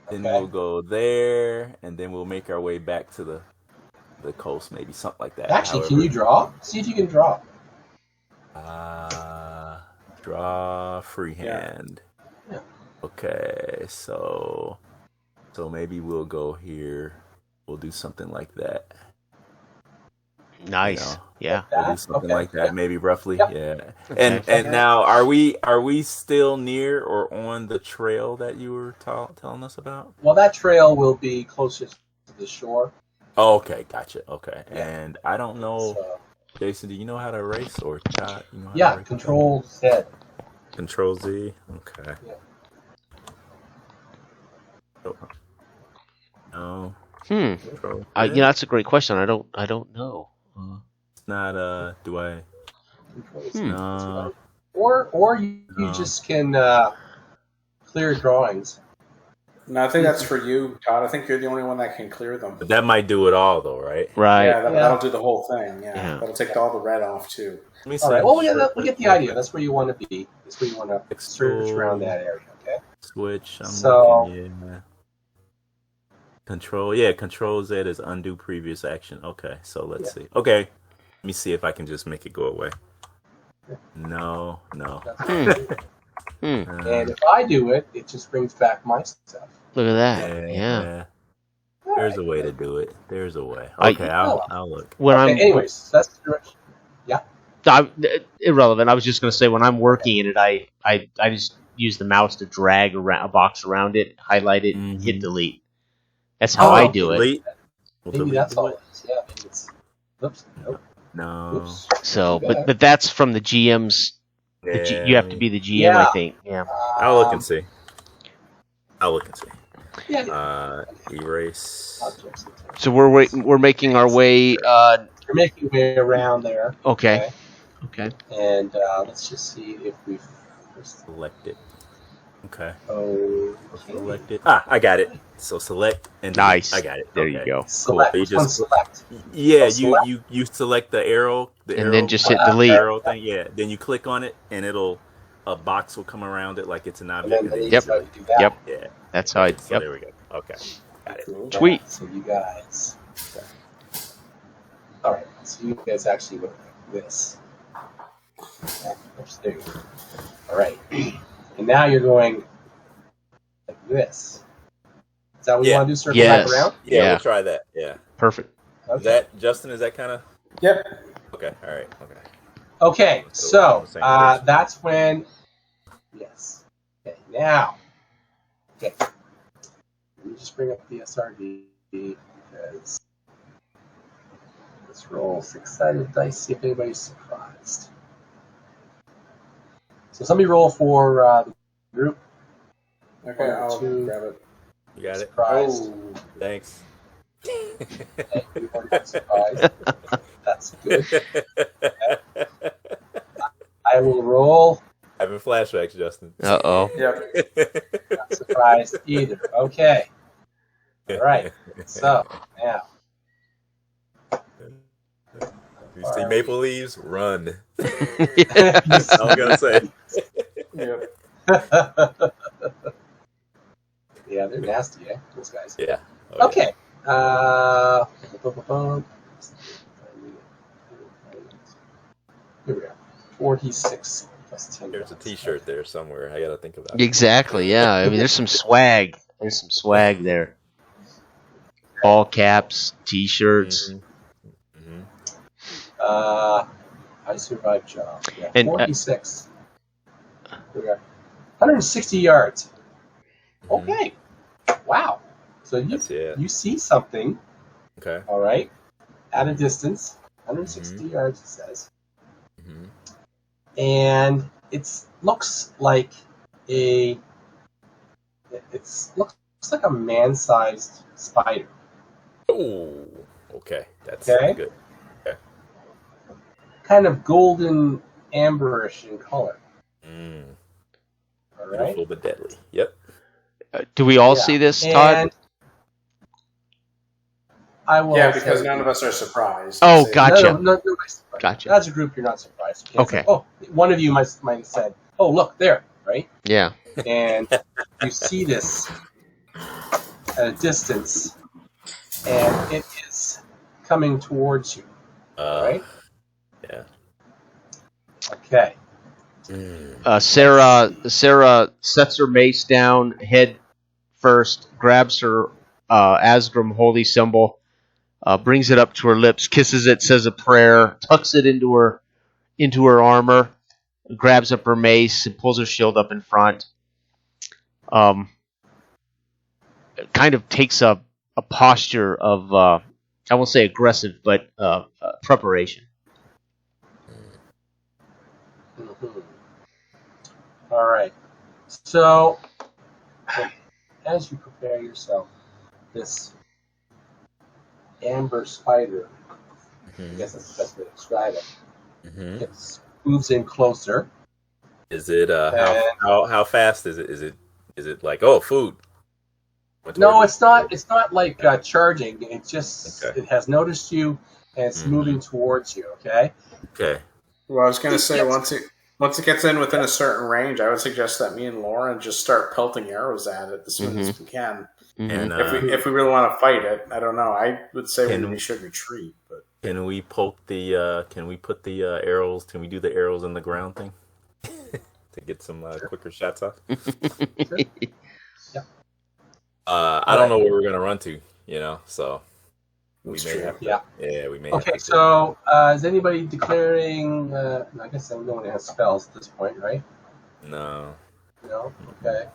B: then we'll go there, and then we'll make our way back to the coast, maybe something like that.
A: Actually, can you draw? See if you can draw.
B: Draw freehand.
A: Yeah.
B: Okay, so maybe we'll go here. We'll do something like that.
C: Nice. Yeah.
B: We'll do something like that, maybe roughly.
A: Yep.
B: Yeah.
C: Okay.
B: And now, are we still near or on the trail that you were telling us about?
A: Well, that trail will be closest to the shore.
B: Oh, okay, gotcha. Okay,
A: Yeah.
B: and I don't know,
A: So,
B: Jason. Do you know how to race or Todd? You know how to
A: yeah,
B: race?
A: Control Z.
B: Control Z. Okay.
A: Yeah.
B: Oh. No. Control.
C: That's a great question. I don't know.
B: It's not. Do I?
A: Control Z.
B: No.
A: Or you just can clear drawings.
D: No, I think that's for you, Todd. I think you're the only one that can clear them.
B: But that might do it all, though, right?
C: Right.
D: Yeah, that'll do the whole thing. Yeah.
C: Yeah.
D: That'll take all the red off, too.
B: Let me
A: All right.
B: see.
A: Well, we get the idea. That's where you want to be. That's where you want to search around that area. Okay.
B: Switch.
A: So-
B: Yeah. Control. Yeah, Control Z is undo previous action. Okay, so let's see. Okay, let me see if I can just make it go away. No.
A: And if I do it, it just brings back my stuff.
C: Look at that. Yeah.
B: There's a way to do it. There's a way.
C: I-
B: Okay, I'll look.
A: Anyways, that's the direction.
C: Irrelevant. I was just going to say when I'm working in it, I just use the mouse to drag around a box around it, highlight it, and hit delete. That's how I do it.
B: Delete.
A: Maybe that's all it is. Yeah, maybe it's. Oops. Nope.
B: No.
A: Oops.
C: So, but that's from the GM's. You have to be the GM, I think. Yeah.
B: I'll look and see.
A: Yeah.
B: Erase.
C: So we're making our way.
A: We're making our way around there.
C: Okay.
A: And let's just see if we've
B: Select it. Okay.
A: Select
B: it. I got it. So select and delete.
C: Nice.
B: I got it.
C: There
B: Okay.
C: you go.
A: Select.
B: Cool.
A: Which one select?
B: Yeah,
A: Select?
B: you select the arrow,
C: And then just hit delete.
B: arrow thing. Yeah, then you click on it, and a box will come around it like it's an
A: And
B: object.
A: then
B: and
A: you
C: Yep.
A: try to do that.
C: Yep.
B: Yeah.
C: That's how I.
B: So
C: Yep.
B: there we go. Okay, got it.
A: Cool.
C: Sweet.
A: So you guys. All right. So you guys actually went like this. There you go. All right. And now you're going like this. Is that what you
B: Yeah.
A: want to do? Circle
C: Yes.
A: back around?
B: Yeah,
C: Yeah.
B: we'll try that. Yeah.
C: Perfect.
B: Is
A: Okay.
B: that Justin? Is that kind of
D: Yep.
B: okay? All right. Okay.
A: Okay, so
B: Same direction.
A: that's when. Yes. Okay, now. Okay. Let me just bring up the SRD because let's roll 6-sided dice, see if anybody's surprised. So somebody roll for the group.
D: Okay, I'll
A: Two.
D: grab it.
B: You got it.
A: Surprised.
D: Oh,
B: Thanks.
A: Okay, you've already been surprised. That's good. I will roll.
B: Having flashbacks, Justin.
C: Oh.
D: yep.
A: Not surprised either. Okay. All right. So now.
B: You see maple leaves, run.
A: That's
B: I'm gonna say.
D: Yep.
A: Yeah, they're nasty, eh? Those guys.
B: Yeah. Oh,
A: Okay. Here we are. 46 plus 10.
B: There's a T-shirt there somewhere. I gotta think about it.
C: Exactly. Yeah. I mean, there's some swag. There's some swag there. All caps, T-shirts.
B: Mm-hmm.
A: I survived job. Yeah,
C: And,
A: 46. We got 160 yards.
B: Mm-hmm.
A: Okay. Wow. So you see something.
B: Okay.
A: All right. At a distance, 160 yards, it says.
B: Mm-hmm.
A: And it looks like looks like a man-sized spider.
B: Oh, okay. That's
A: Okay.
B: good. Okay.
A: Kind of golden amberish in color.
B: Mm.
A: All right.
B: Beautiful but deadly. Yep.
C: Do we all see this, Todd?
A: And I will.
D: Yeah, because none of us are surprised.
C: Oh,
D: Say-
C: gotcha.
A: No,
C: Gotcha.
A: As a group, you're not surprised. You can't
C: Okay.
A: say, oh, one of you might have said, "Oh, look there," right?
C: Yeah.
A: And you see this at a distance, and it is coming towards you. Right?
B: Yeah.
A: Okay.
C: Sarah sets her mace down, head first, grabs her Asgrim holy symbol, brings it up to her lips, kisses it, says a prayer, tucks it into her armor, grabs up her mace, and pulls her shield up in front. Kind of takes a posture of I won't say aggressive, but preparation.
A: Mm-hmm. All right. So, as you prepare yourself, this amber spider, I guess that's the best way to describe it,
B: Mm-hmm.
A: it moves in closer.
B: Is it how fast is it? Is it like food?
A: No, it's not. It's not like charging. It just it has noticed you and it's moving towards you. Okay.
B: Okay.
D: Well, I was going to say once it gets in within a certain range, I would suggest that me and Lauren just start pelting arrows at it as soon as we can.
B: And
D: If we really want to fight it, I don't know. I would say we should retreat. But
B: can we poke the? Can we put the arrows? Can we do the arrows in the ground thing to get some quicker shots off?
A: Sure. Yeah.
B: I don't know where we're gonna run to. So we
D: That's
B: may
D: true.
B: have to.
A: Yeah.
B: Yeah, we may.
A: Okay.
B: Have to
A: So, is anybody declaring? I guess no one has spells at this point, right?
B: No.
A: No. Okay.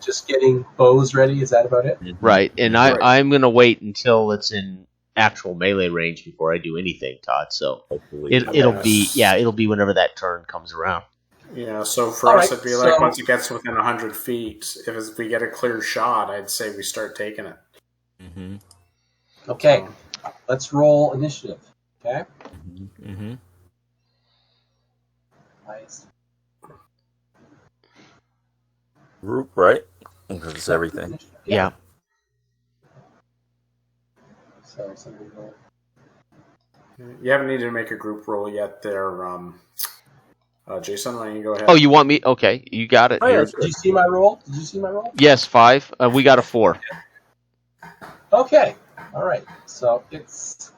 A: Just getting bows ready. Is that about it?
C: Right, and I'm going to wait until it's in actual melee range before I do anything, Todd. So
B: Hopefully
C: it'll be whenever that turn comes around.
D: Yeah, so for us, it'd be like once it gets within 100 feet, if we get a clear shot, I'd say we start taking it.
B: Mm-hmm.
A: Okay. Let's roll initiative. Okay.
B: Mm-hmm.
A: Nice.
B: Group, right? Because it's everything.
C: Yeah.
A: So somebody roll.
D: You haven't needed to make a group roll yet there, Jason, why don't you go ahead?
C: Oh, you want me? Okay, you got it.
A: Oh, yeah. Did you see my roll?
C: Yes, 5. We got a 4.
A: Okay. All right. So it's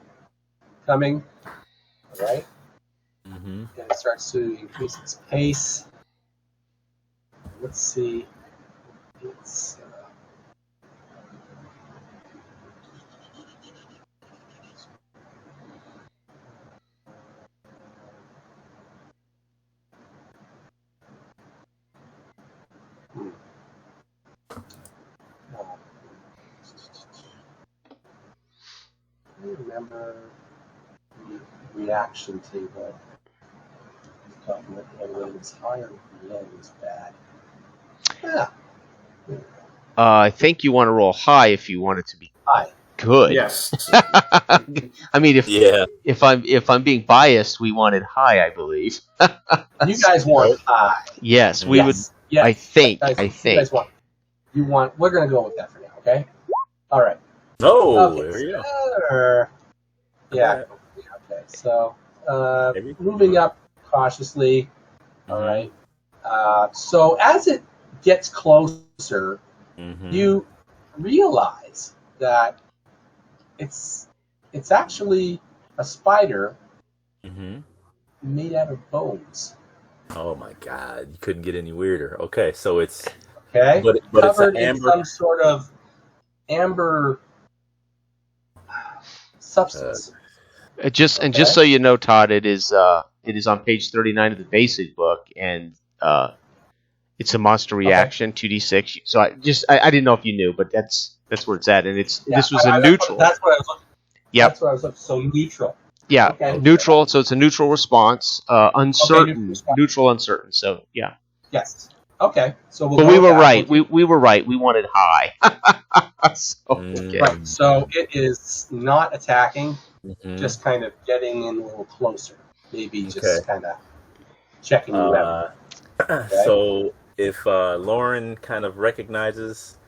A: coming. All right.
B: Mm-hmm.
A: And it starts to increase its pace. Let's see. It's I remember the reaction table. Talking about whether it was higher or low was bad. Yeah.
C: I think you want to roll high if you want it to be
A: High.
C: good.
D: Yes.
C: I mean, if I'm being biased, we wanted high, I believe.
A: You guys want high.
C: Yes, we would.
A: Yes.
C: I think.
A: You guys want. We're gonna go with that for now. Okay. All right.
B: Oh,
A: Okay,
B: there you go.
A: Yeah. Okay. So, moving up cautiously. All right. So as it gets closer,
B: Mm-hmm.
A: you realize that it's actually a spider
B: Mm-hmm.
A: made out of bones.
B: Oh my God! You couldn't get any weirder. Okay, so it's
A: Okay,
B: but it's
A: covered
B: an
A: in
B: amber.
A: some sort of amber substance.
C: Just
A: Okay.
C: so you know, Todd, it is on page 39 of the basic book, and it's a monster reaction, 2d6. So I didn't know if you knew, but that's where it's at, and this was a neutral.
A: That's what I was looking.
C: Yep.
A: That's what I was looking. So neutral.
C: Yeah,
A: Okay.
C: neutral. So it's a neutral response. Uncertain,
A: neutral response.
C: neutral, uncertain. So yeah.
A: Yes. Okay. So we'll
C: But
A: go
C: we
A: with
C: were
A: that.
C: right. We were right. We wanted high. So, okay.
A: Right. So it is not attacking.
B: Mhm.
A: Just kind of getting in a little closer. Maybe just
B: Okay.
A: kind of checking you out.
B: So if Lauren kind of recognizes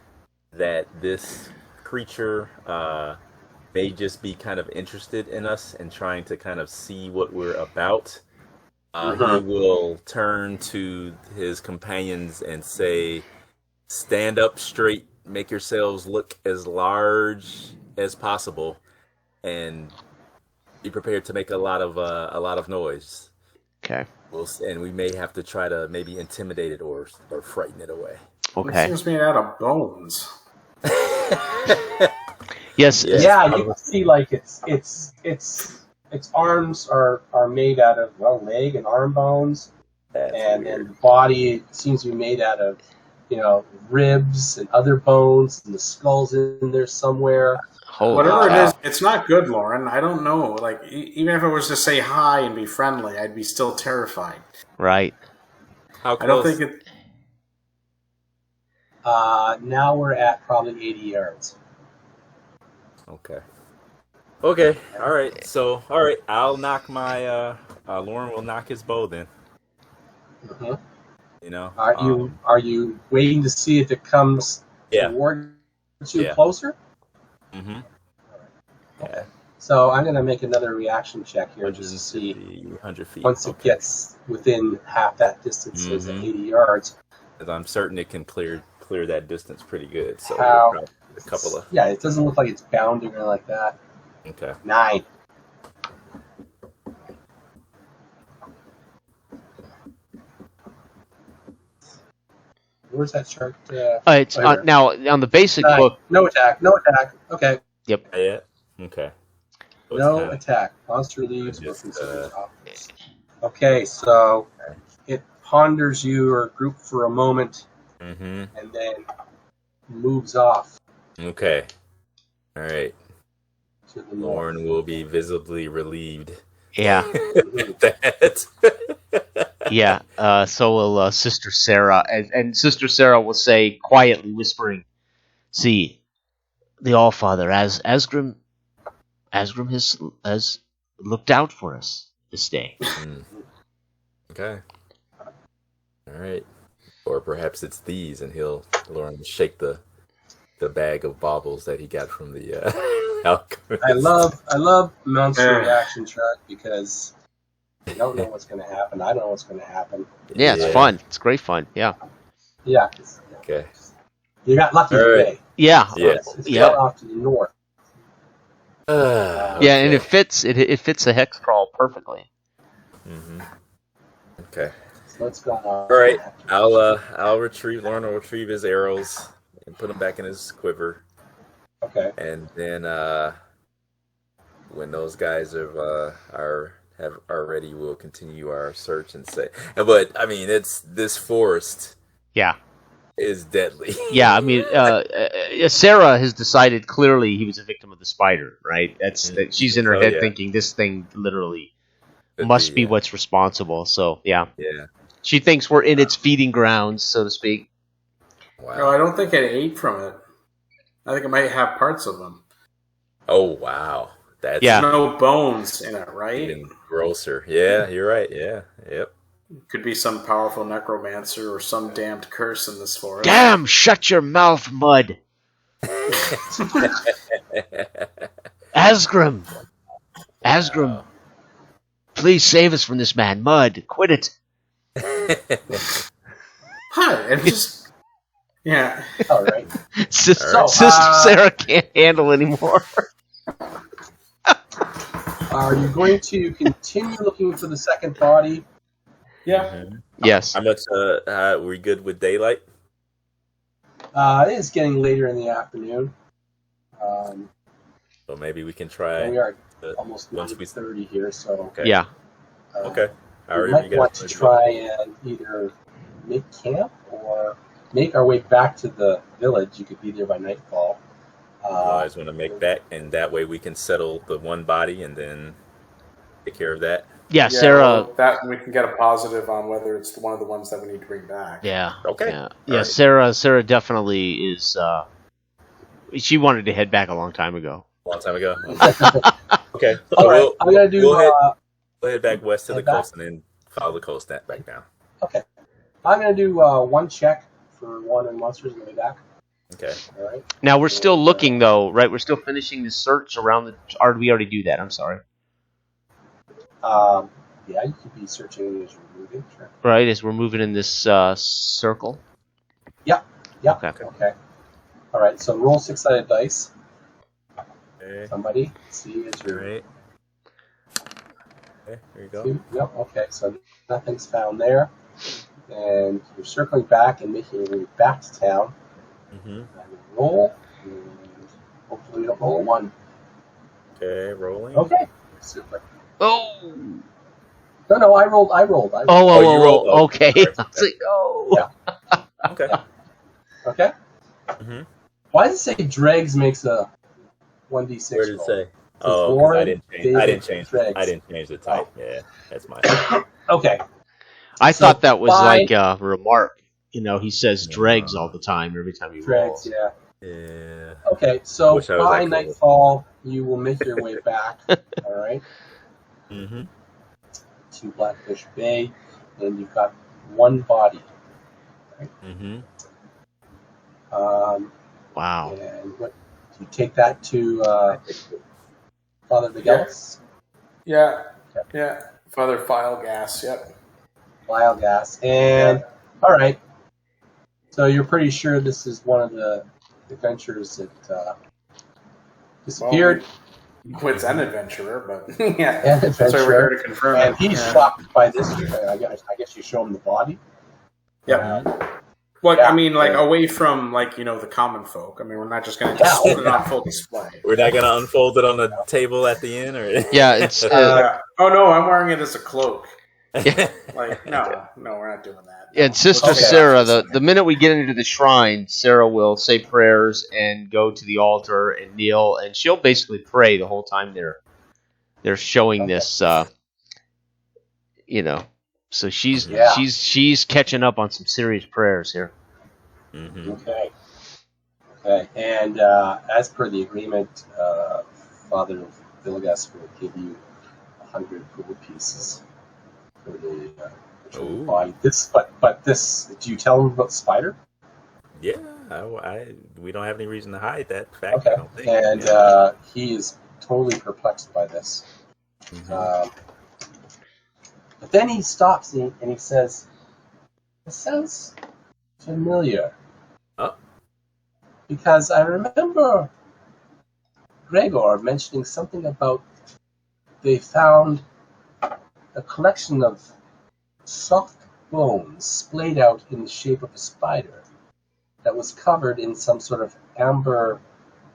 B: that this creature may just be kind of interested in us and trying to kind of see what we're about, he will turn to his companions and say, "Stand up straight, make yourselves look as large as possible, and be prepared to make a lot of noise."
C: Okay.
B: And we may have to try to maybe intimidate it or frighten it away.
C: Okay.
D: It seems made out of bones.
C: Yes.
A: Yeah, you can see like its arms are made out of leg and arm bones, and the body seems to be made out of ribs and other bones, and the skull's in there somewhere.
D: Whatever it is, it's not good, Lauren. I don't know. Like, even if it was to say hi and be friendly, I'd be still terrified.
C: Right.
B: How close?
D: I don't think it.
A: Now we're at probably 80 yards.
B: Okay. All right. So, all right. I'll knock my. Lauren will knock his bow then.
A: Mm-hmm.
B: You know.
A: Are you waiting to see if it comes towards you closer?
B: Mm-hmm.
A: Okay. So I'm going to make another reaction check here just to see
B: 100 feet.
A: Once it gets within half that distance, so it's at 80 yards.
B: Because I'm certain it can clear that distance pretty good. So a couple of.
A: Yeah, it doesn't look like it's bounding or like that.
B: Okay.
A: 9. Where's that chart?
C: It's now on the basic book.
A: No attack. Okay.
C: Yep.
B: Yeah. Okay. So
A: no attack. Monster leaves. Okay, so it ponders you or group for a moment, and then moves off.
B: Okay. All right.
A: To the
B: Lauren will be visibly relieved.
C: Yeah.
B: That.
C: Yeah. So will Sister Sarah, and Sister Sarah will say quietly, whispering, "See, the Allfather, Asgrim has looked out for us this day."
B: Okay. All right. Or perhaps it's these, and Lauren will shake the bag of baubles that he got from the alchemist.
A: I love monster reaction chart because you don't know what's going to happen. I don't know what's going to happen.
C: Yeah, it's fun. It's great fun. Yeah.
A: Yeah.
B: Okay.
A: You got lucky today.
C: Yeah.
A: It's off to the north.
C: Yeah, and it fits a hex crawl perfectly.
B: Mm-hmm. Okay.
A: So let's go on.
B: All right. I'll retrieve. Lauren will retrieve his arrows and put them back in his quiver.
A: Okay.
B: And then when those guys are ready, we'll continue our search and say. But I mean, it's this forest.
C: Yeah.
B: Is deadly.
C: Yeah, I mean, Sarah has decided clearly he was a victim of the spider, right? She's in her head thinking this thing literally must be what's responsible. So yeah, she thinks we're in its feeding grounds, so to speak.
D: Wow. No, I don't think it ate from it. I think it might have parts of them.
B: Oh wow, that's
D: no bones in it, right?
B: Even grosser. Yeah, you're right. Yeah, yep.
D: Could be some powerful necromancer or some damned curse in this forest.
C: Damn! Shut your mouth, Mud. Asgrim, please save us from this man. Mud, quit it.
D: Hi, and just yeah.
A: All right.
C: Sister Sarah can't handle anymore.
A: Are you going to continue looking for the second body?
D: Yeah.
B: Mm-hmm.
C: Yes.
B: How much? We good with daylight?
A: It is getting later in the afternoon.
B: So maybe we can try.
A: We are almost 9:30 here, so
B: Okay.
C: Yeah.
B: Okay.
A: We might want to try and either make camp or make our way back to the village. You could be there by nightfall.
B: I just want to make that, and that way we can settle the one body and then take care of that.
C: Yeah, Sarah.
D: Well, that we can get a positive on whether it's one of the ones that we need to bring back.
C: Yeah.
B: Okay.
C: Yeah.
B: Right.
C: Sarah definitely is. She wanted to head back a long time ago.
B: A long time ago. Okay.
A: All right. I'm gonna do.
B: We'll head back west to the coast and then follow the coast back down. Okay.
A: I'm gonna do one check for one and monsters on the way back.
B: Okay.
A: All right.
C: Now we're still looking though, right? We're still finishing the search around the. Or did we already do that? I'm sorry.
A: Yeah, you could be searching as you're moving. Sure.
C: Right, as we're moving in this circle.
A: Yeah.
C: Okay.
A: All right. So roll 6-sided dice.
B: Okay.
A: Somebody see as you're.
B: Right. Okay. There you go.
A: See? Yep. Okay. So nothing's found there, and you're circling back and making your way back to town.
B: Mm-hmm.
A: And roll, and hopefully you don't roll a 1.
B: Okay. Rolling.
A: Okay. Super.
C: Oh.
A: No, I rolled.
B: you rolled.
C: Okay.
B: Sorry.
C: I was like, oh.
A: Yeah.
B: Okay.
A: Okay.
B: Mm-hmm.
A: Why does it say dregs makes a 1d6
B: Where did it
A: roll?
B: say?
A: Oh,
B: Warren, I didn't change the type.
A: Oh.
B: Yeah, that's mine.
A: Okay.
C: I
A: So
C: thought that was
A: by-
C: like a remark. You know, he says dregs all the time every time he rolls.
A: Dregs, yeah.
B: Yeah.
A: Okay, so
B: Wish I was
A: by
B: that cool.
A: nightfall, you will make your way back, all right,
B: Mm-hmm.
A: to Blackfish Bay, and you've got one body.
B: Mm-hmm.
C: Wow.
A: And what, you take that to Father Vigelis?
D: Yeah. Yeah. Father File Gas. Yep.
A: Biogas. And, all right, so you're pretty sure this is one of the adventurers that disappeared.
D: Well, it's an adventurer, but yeah.
A: An
D: That's why we're
A: adventurer.
D: here to confirm
A: And
D: it.
A: he's
D: Yeah.
A: shocked by this. I guess you show him the body.
D: Yep. Well, I mean, like, away from, like, the common folk. I mean, we're not just going to just put it on full display.
B: We're not gonna unfold it on the table at the end, or
C: Yeah, it's.
D: Oh, no, I'm wearing it as a cloak.
C: Yeah.
D: Like, no, we're not doing that.
C: And Sister
A: Okay.
C: Sarah, the minute we get into the shrine, Sarah will say prayers and go to the altar and kneel, and she'll basically pray the whole time they're showing this. So she's catching up on some serious prayers here.
B: Mm-hmm.
A: Okay. And as per the agreement, Father Vigelis will give you 100 gold pieces for the
B: Ooh.
A: body. But this. Do you tell him about the spider?
B: Yeah, we don't have any reason to hide that fact.
A: Okay.
B: I don't think.
A: And
B: Yeah.
A: he is totally perplexed by this.
B: Mhm.
A: But then he stops and he says, "This sounds familiar."
B: Oh.
A: Because I remember Gregor mentioning something about they found a collection of soft bones splayed out in the shape of a spider that was covered in some sort of amber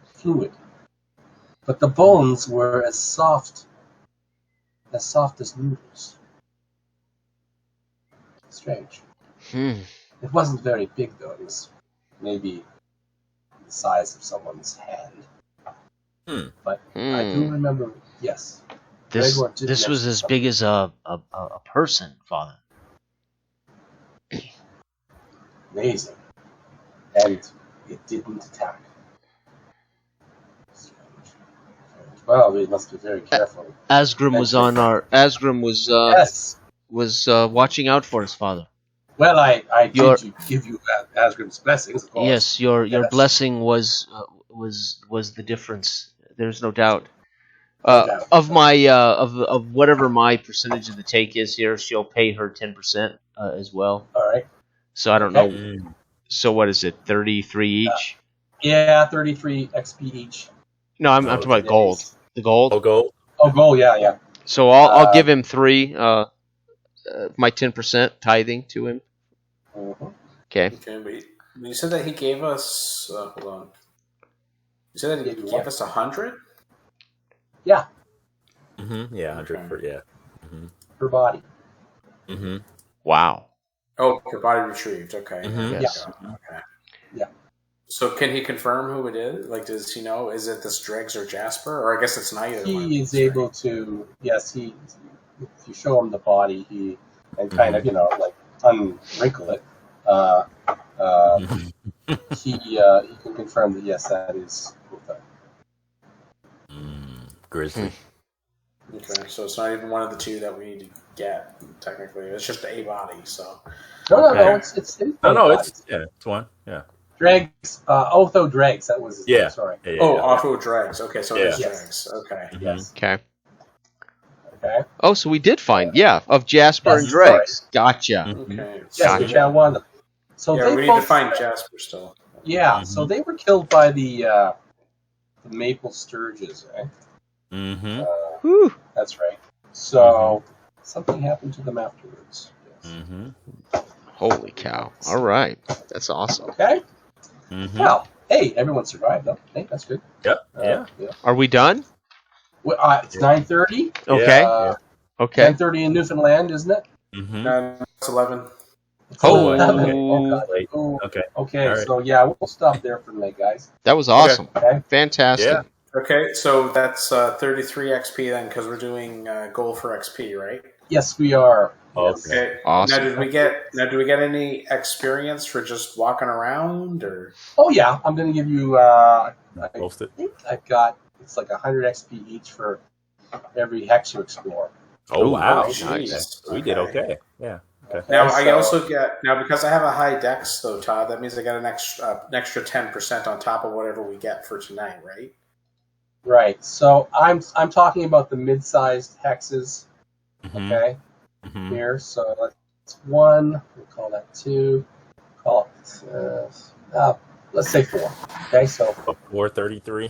A: fluid. But the bones were as soft as noodles. Strange. It wasn't very big, though. It was maybe the size of someone's hand. But I do remember, yes.
C: This
A: Gregor did
C: was
A: mention
C: as
A: something.
C: big as a person, Father.
A: Amazing. And it didn't attack. Strange. Well, we must be very careful.
C: Asgrim was on our. Asgrim was
A: Yes.
C: watching out for us, Father.
A: Well, I
C: Your-
A: did give you Asgrim's blessings, of course.
C: Yes, your
A: Yes.
C: blessing was the difference. There's no doubt.
A: No doubt.
C: Of my of whatever my percentage of the take is here, she'll pay her 10% as well.
A: All right.
C: So I don't know. So what is it? 33 each?
A: Yeah, 33 XP each.
C: No, I'm talking about gold. The gold.
B: Oh, gold.
A: Oh, gold. Yeah.
C: So I'll give him 3. My 10% tithing to him. Okay.
D: Okay, wait. You said that he gave us. Hold on. You said that he gave us 100.
A: Yeah.
B: Yeah, 100 for
A: Per body.
C: Wow.
D: Oh, per body retrieved. Okay.
C: Yes.
D: Okay.
A: Yeah.
D: So can he confirm who it is? Like, does he know? Is it this Dregs or Jasper? Or I guess it's neither.
A: He is able to. Yes, if you show him the body, and kind of like unwrinkle it. He can confirm that yes, that is Joth.
B: Grizzly.
D: Okay, so it's not even one of the two that we need to get. Technically, it's just a body. So
A: No, it's
B: it's one. Yeah.
A: Dregs, Otho Dregs. That was his name. Sorry.
B: Yeah,
D: Otho Dregs. Okay, so it's
A: Yes.
D: Dregs. Okay.
A: Yes.
C: Okay.
A: Okay.
C: Oh, so we did find, of Jasper
A: Yes,
C: and Dregs. Gotcha.
D: Okay.
A: Yes, we found one of them. So
D: Yeah,
A: they
D: we need
A: both,
D: to find Jasper still.
A: Yeah, so they were killed by the maple sturges, right?
C: Whew.
A: That's right. So something happened to them afterwards. Yes.
C: Holy cow. All right. That's awesome.
A: Okay. Well, hey, everyone survived though. Hey, that's good.
B: Yep.
A: Yeah.
C: Are we done?
A: Well, it's 9:30.
C: Okay. Okay.
A: 10:30 in Newfoundland, isn't it?
D: It's 11.
A: It's
C: Oh.
A: 11. Oh, God.
B: Late.
A: Oh,
B: Okay.
A: Okay,
B: All right.
A: so yeah, we'll stop there for tonight, guys.
C: That was awesome.
A: Okay.
C: Fantastic.
B: Yeah.
D: Okay, so that's 33 XP then, because we're doing goal for XP, right?
A: Yes, we are. Yes.
D: Okay.
C: Awesome.
D: Now, do we get any experience for just walking around, or?
A: Oh yeah, I'm gonna give you.
B: Post it.
A: I think I've got it's like 100 XP each for every hex you explore.
B: Oh, wow.
D: geez.
B: Nice. We did okay. Yeah. Okay.
D: Now I
A: so-
D: also get because I have a high dex though, Todd. That means I got an extra 10% on top of whatever we get for tonight, right?
A: Right. So I'm talking about the mid-sized hexes. Okay. Here. So that's 1. We'll call that 2. Call it. Let's say 4. Okay. So
B: 433.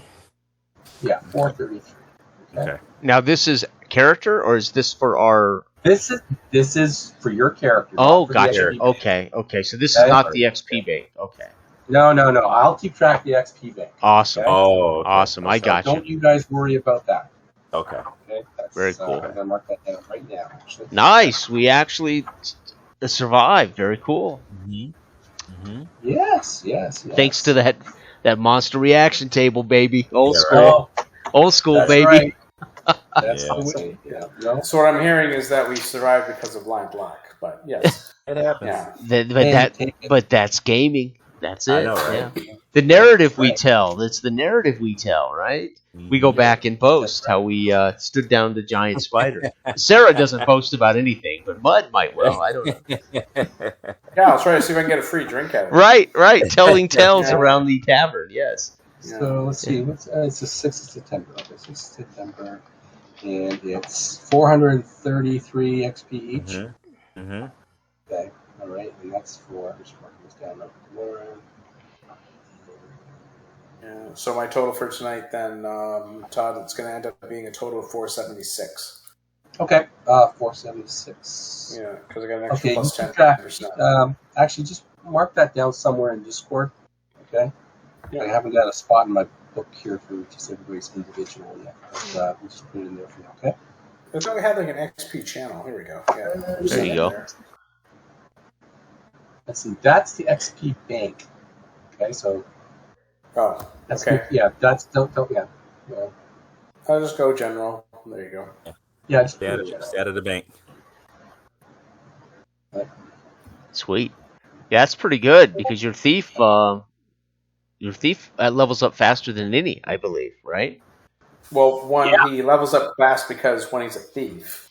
A: yeah, 433.
B: Okay.
C: Now, this is character, or is this for our...
A: This is for your character.
C: Oh,
A: not for the
C: gotcha.
A: XP bank.
C: Okay. So this
A: Okay.
C: is not the XP bank. Okay.
A: No. I'll keep track of the XP bank.
C: Awesome.
A: Okay.
B: Oh, okay.
C: Awesome. I
A: So
C: got
A: don't
C: you.
A: you guys worry about that.
B: Okay.
A: Okay. That's,
C: Very cool.
A: I'm gonna mark that down right now. Actually.
C: Nice. We actually survived. Very cool.
A: Yes.
C: Thanks to that monster reaction table, baby. Old
B: Yeah,
C: school. Old school,
A: That's
C: baby.
A: right. That's
B: Yeah.
A: the way. Yeah. No.
D: So what I'm hearing is that we survived because of blind luck, but yes,
B: It happens.
D: yeah.
C: But that's gaming. That's it.
B: I know, right?
C: Yeah. The narrative we
A: Right.
C: tell. That's the narrative we tell, right? We go back and boast how we stood down the giant spider. Sarah doesn't boast about anything, but Mud might well. I don't know.
D: Yeah, I'll try to see if I can get a free drink out of it.
C: Right. Telling tales
D: Yeah.
C: around the tavern. Yes.
A: So let's see. It's the 6th of September. Okay, 6th of September, and it's 433 XP each. Okay. All right. And that's for. Just marking this down.
D: Yeah. So my total for tonight, then, Todd, it's going to end up being a total of 476.
A: Okay. 476.
D: Yeah, because I got an extra
A: Okay.
D: plus
A: You keep track.
D: 10%.
A: Actually, just mark that down somewhere in Discord. Okay. I haven't got a spot in my book here for just everybody's individual yet. But we'll just put it in there for you. Okay.
D: I thought we had like an XP channel. Here we go. Yeah.
C: There you go.
A: Let's see. That's the XP bank. Okay. So.
D: Oh,
A: That's
D: okay.
A: Yeah. That's don't. Yeah.
D: I'll just go general. There you go.
A: Yeah. Just
B: Just out of the bank.
C: Sweet. Yeah, that's pretty good because your thief levels up faster than any, I believe, right?
D: Well, he levels up fast because when he's a thief,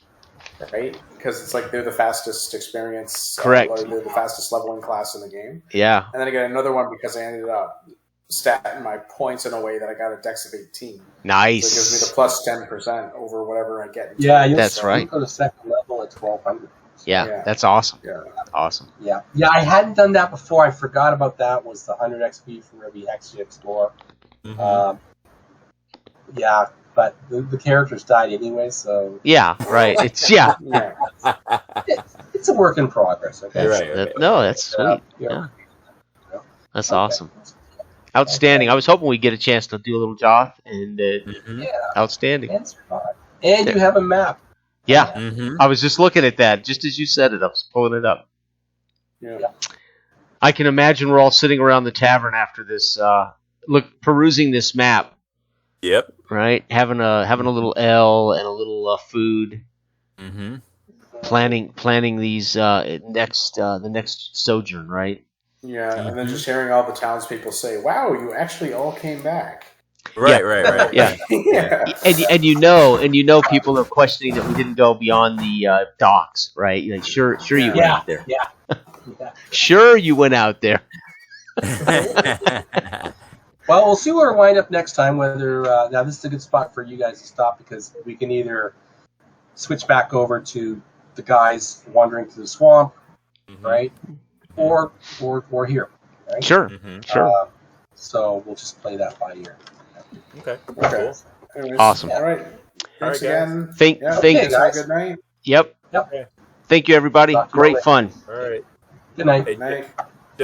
D: right? Because it's like they're the fastest experience.
C: Correct.
D: Or they're the fastest leveling class in the game.
C: Yeah.
D: And then I got another one because I ended up statting my points in a way that I got a dex of 18. So it gives me
C: Nice.
D: the plus 10% over whatever I get.
A: Yeah.
C: That's right.
A: You go to second level at 1200.
C: Yeah, that's awesome.
D: Yeah.
C: Awesome.
A: Yeah, I hadn't done that before. I forgot about that. Was the 100 XP for every hex you explore.
B: Mhm.
A: Yeah, but the characters died anyway, so
C: Yeah, right. It's
A: it's a work in progress. Okay,
B: Right.
C: no, that's sweet.
A: Yeah.
C: That's
A: Okay.
C: awesome. Outstanding. I was hoping we'd get a chance to do a little Joth, and
B: Mhm.
C: outstanding.
A: That's fine. And you have a map.
C: Yeah,
B: Mhm.
C: I was just looking at that just as you said it. I was pulling it up.
D: Yeah.
C: I can imagine we're all sitting around the tavern after this, perusing this map,
B: Yep.
C: right? Having a little ale and a little food,
B: Mhm.
C: planning these the next sojourn, right?
D: Yeah, and then just hearing all the townspeople say, "Wow, you actually all came back."
B: Right.
C: Yeah.
D: Yeah.
C: And you know people are questioning that we didn't go beyond the docks, right? Like, sure you went out there.
A: Yeah.
C: Sure you went out there.
A: Well, we'll see where we wind up next time. Whether now this is a good spot for you guys to stop because we can either switch back over to the guys wandering through the swamp, right, or here, right?
C: Sure. Sure.
A: So we'll just play that by ear.
B: Okay.
D: Okay. Anyways,
C: Awesome.
D: All right. Thanks
B: guys.
D: again.
C: Thank
A: Okay,
D: Have a
A: guys.
D: good night.
C: Yep.
A: Yep.
C: Thank you, everybody.
A: Talk to you
C: Great
A: later.
C: fun.
B: All right.
A: Good night.
B: Hey,
D: Night.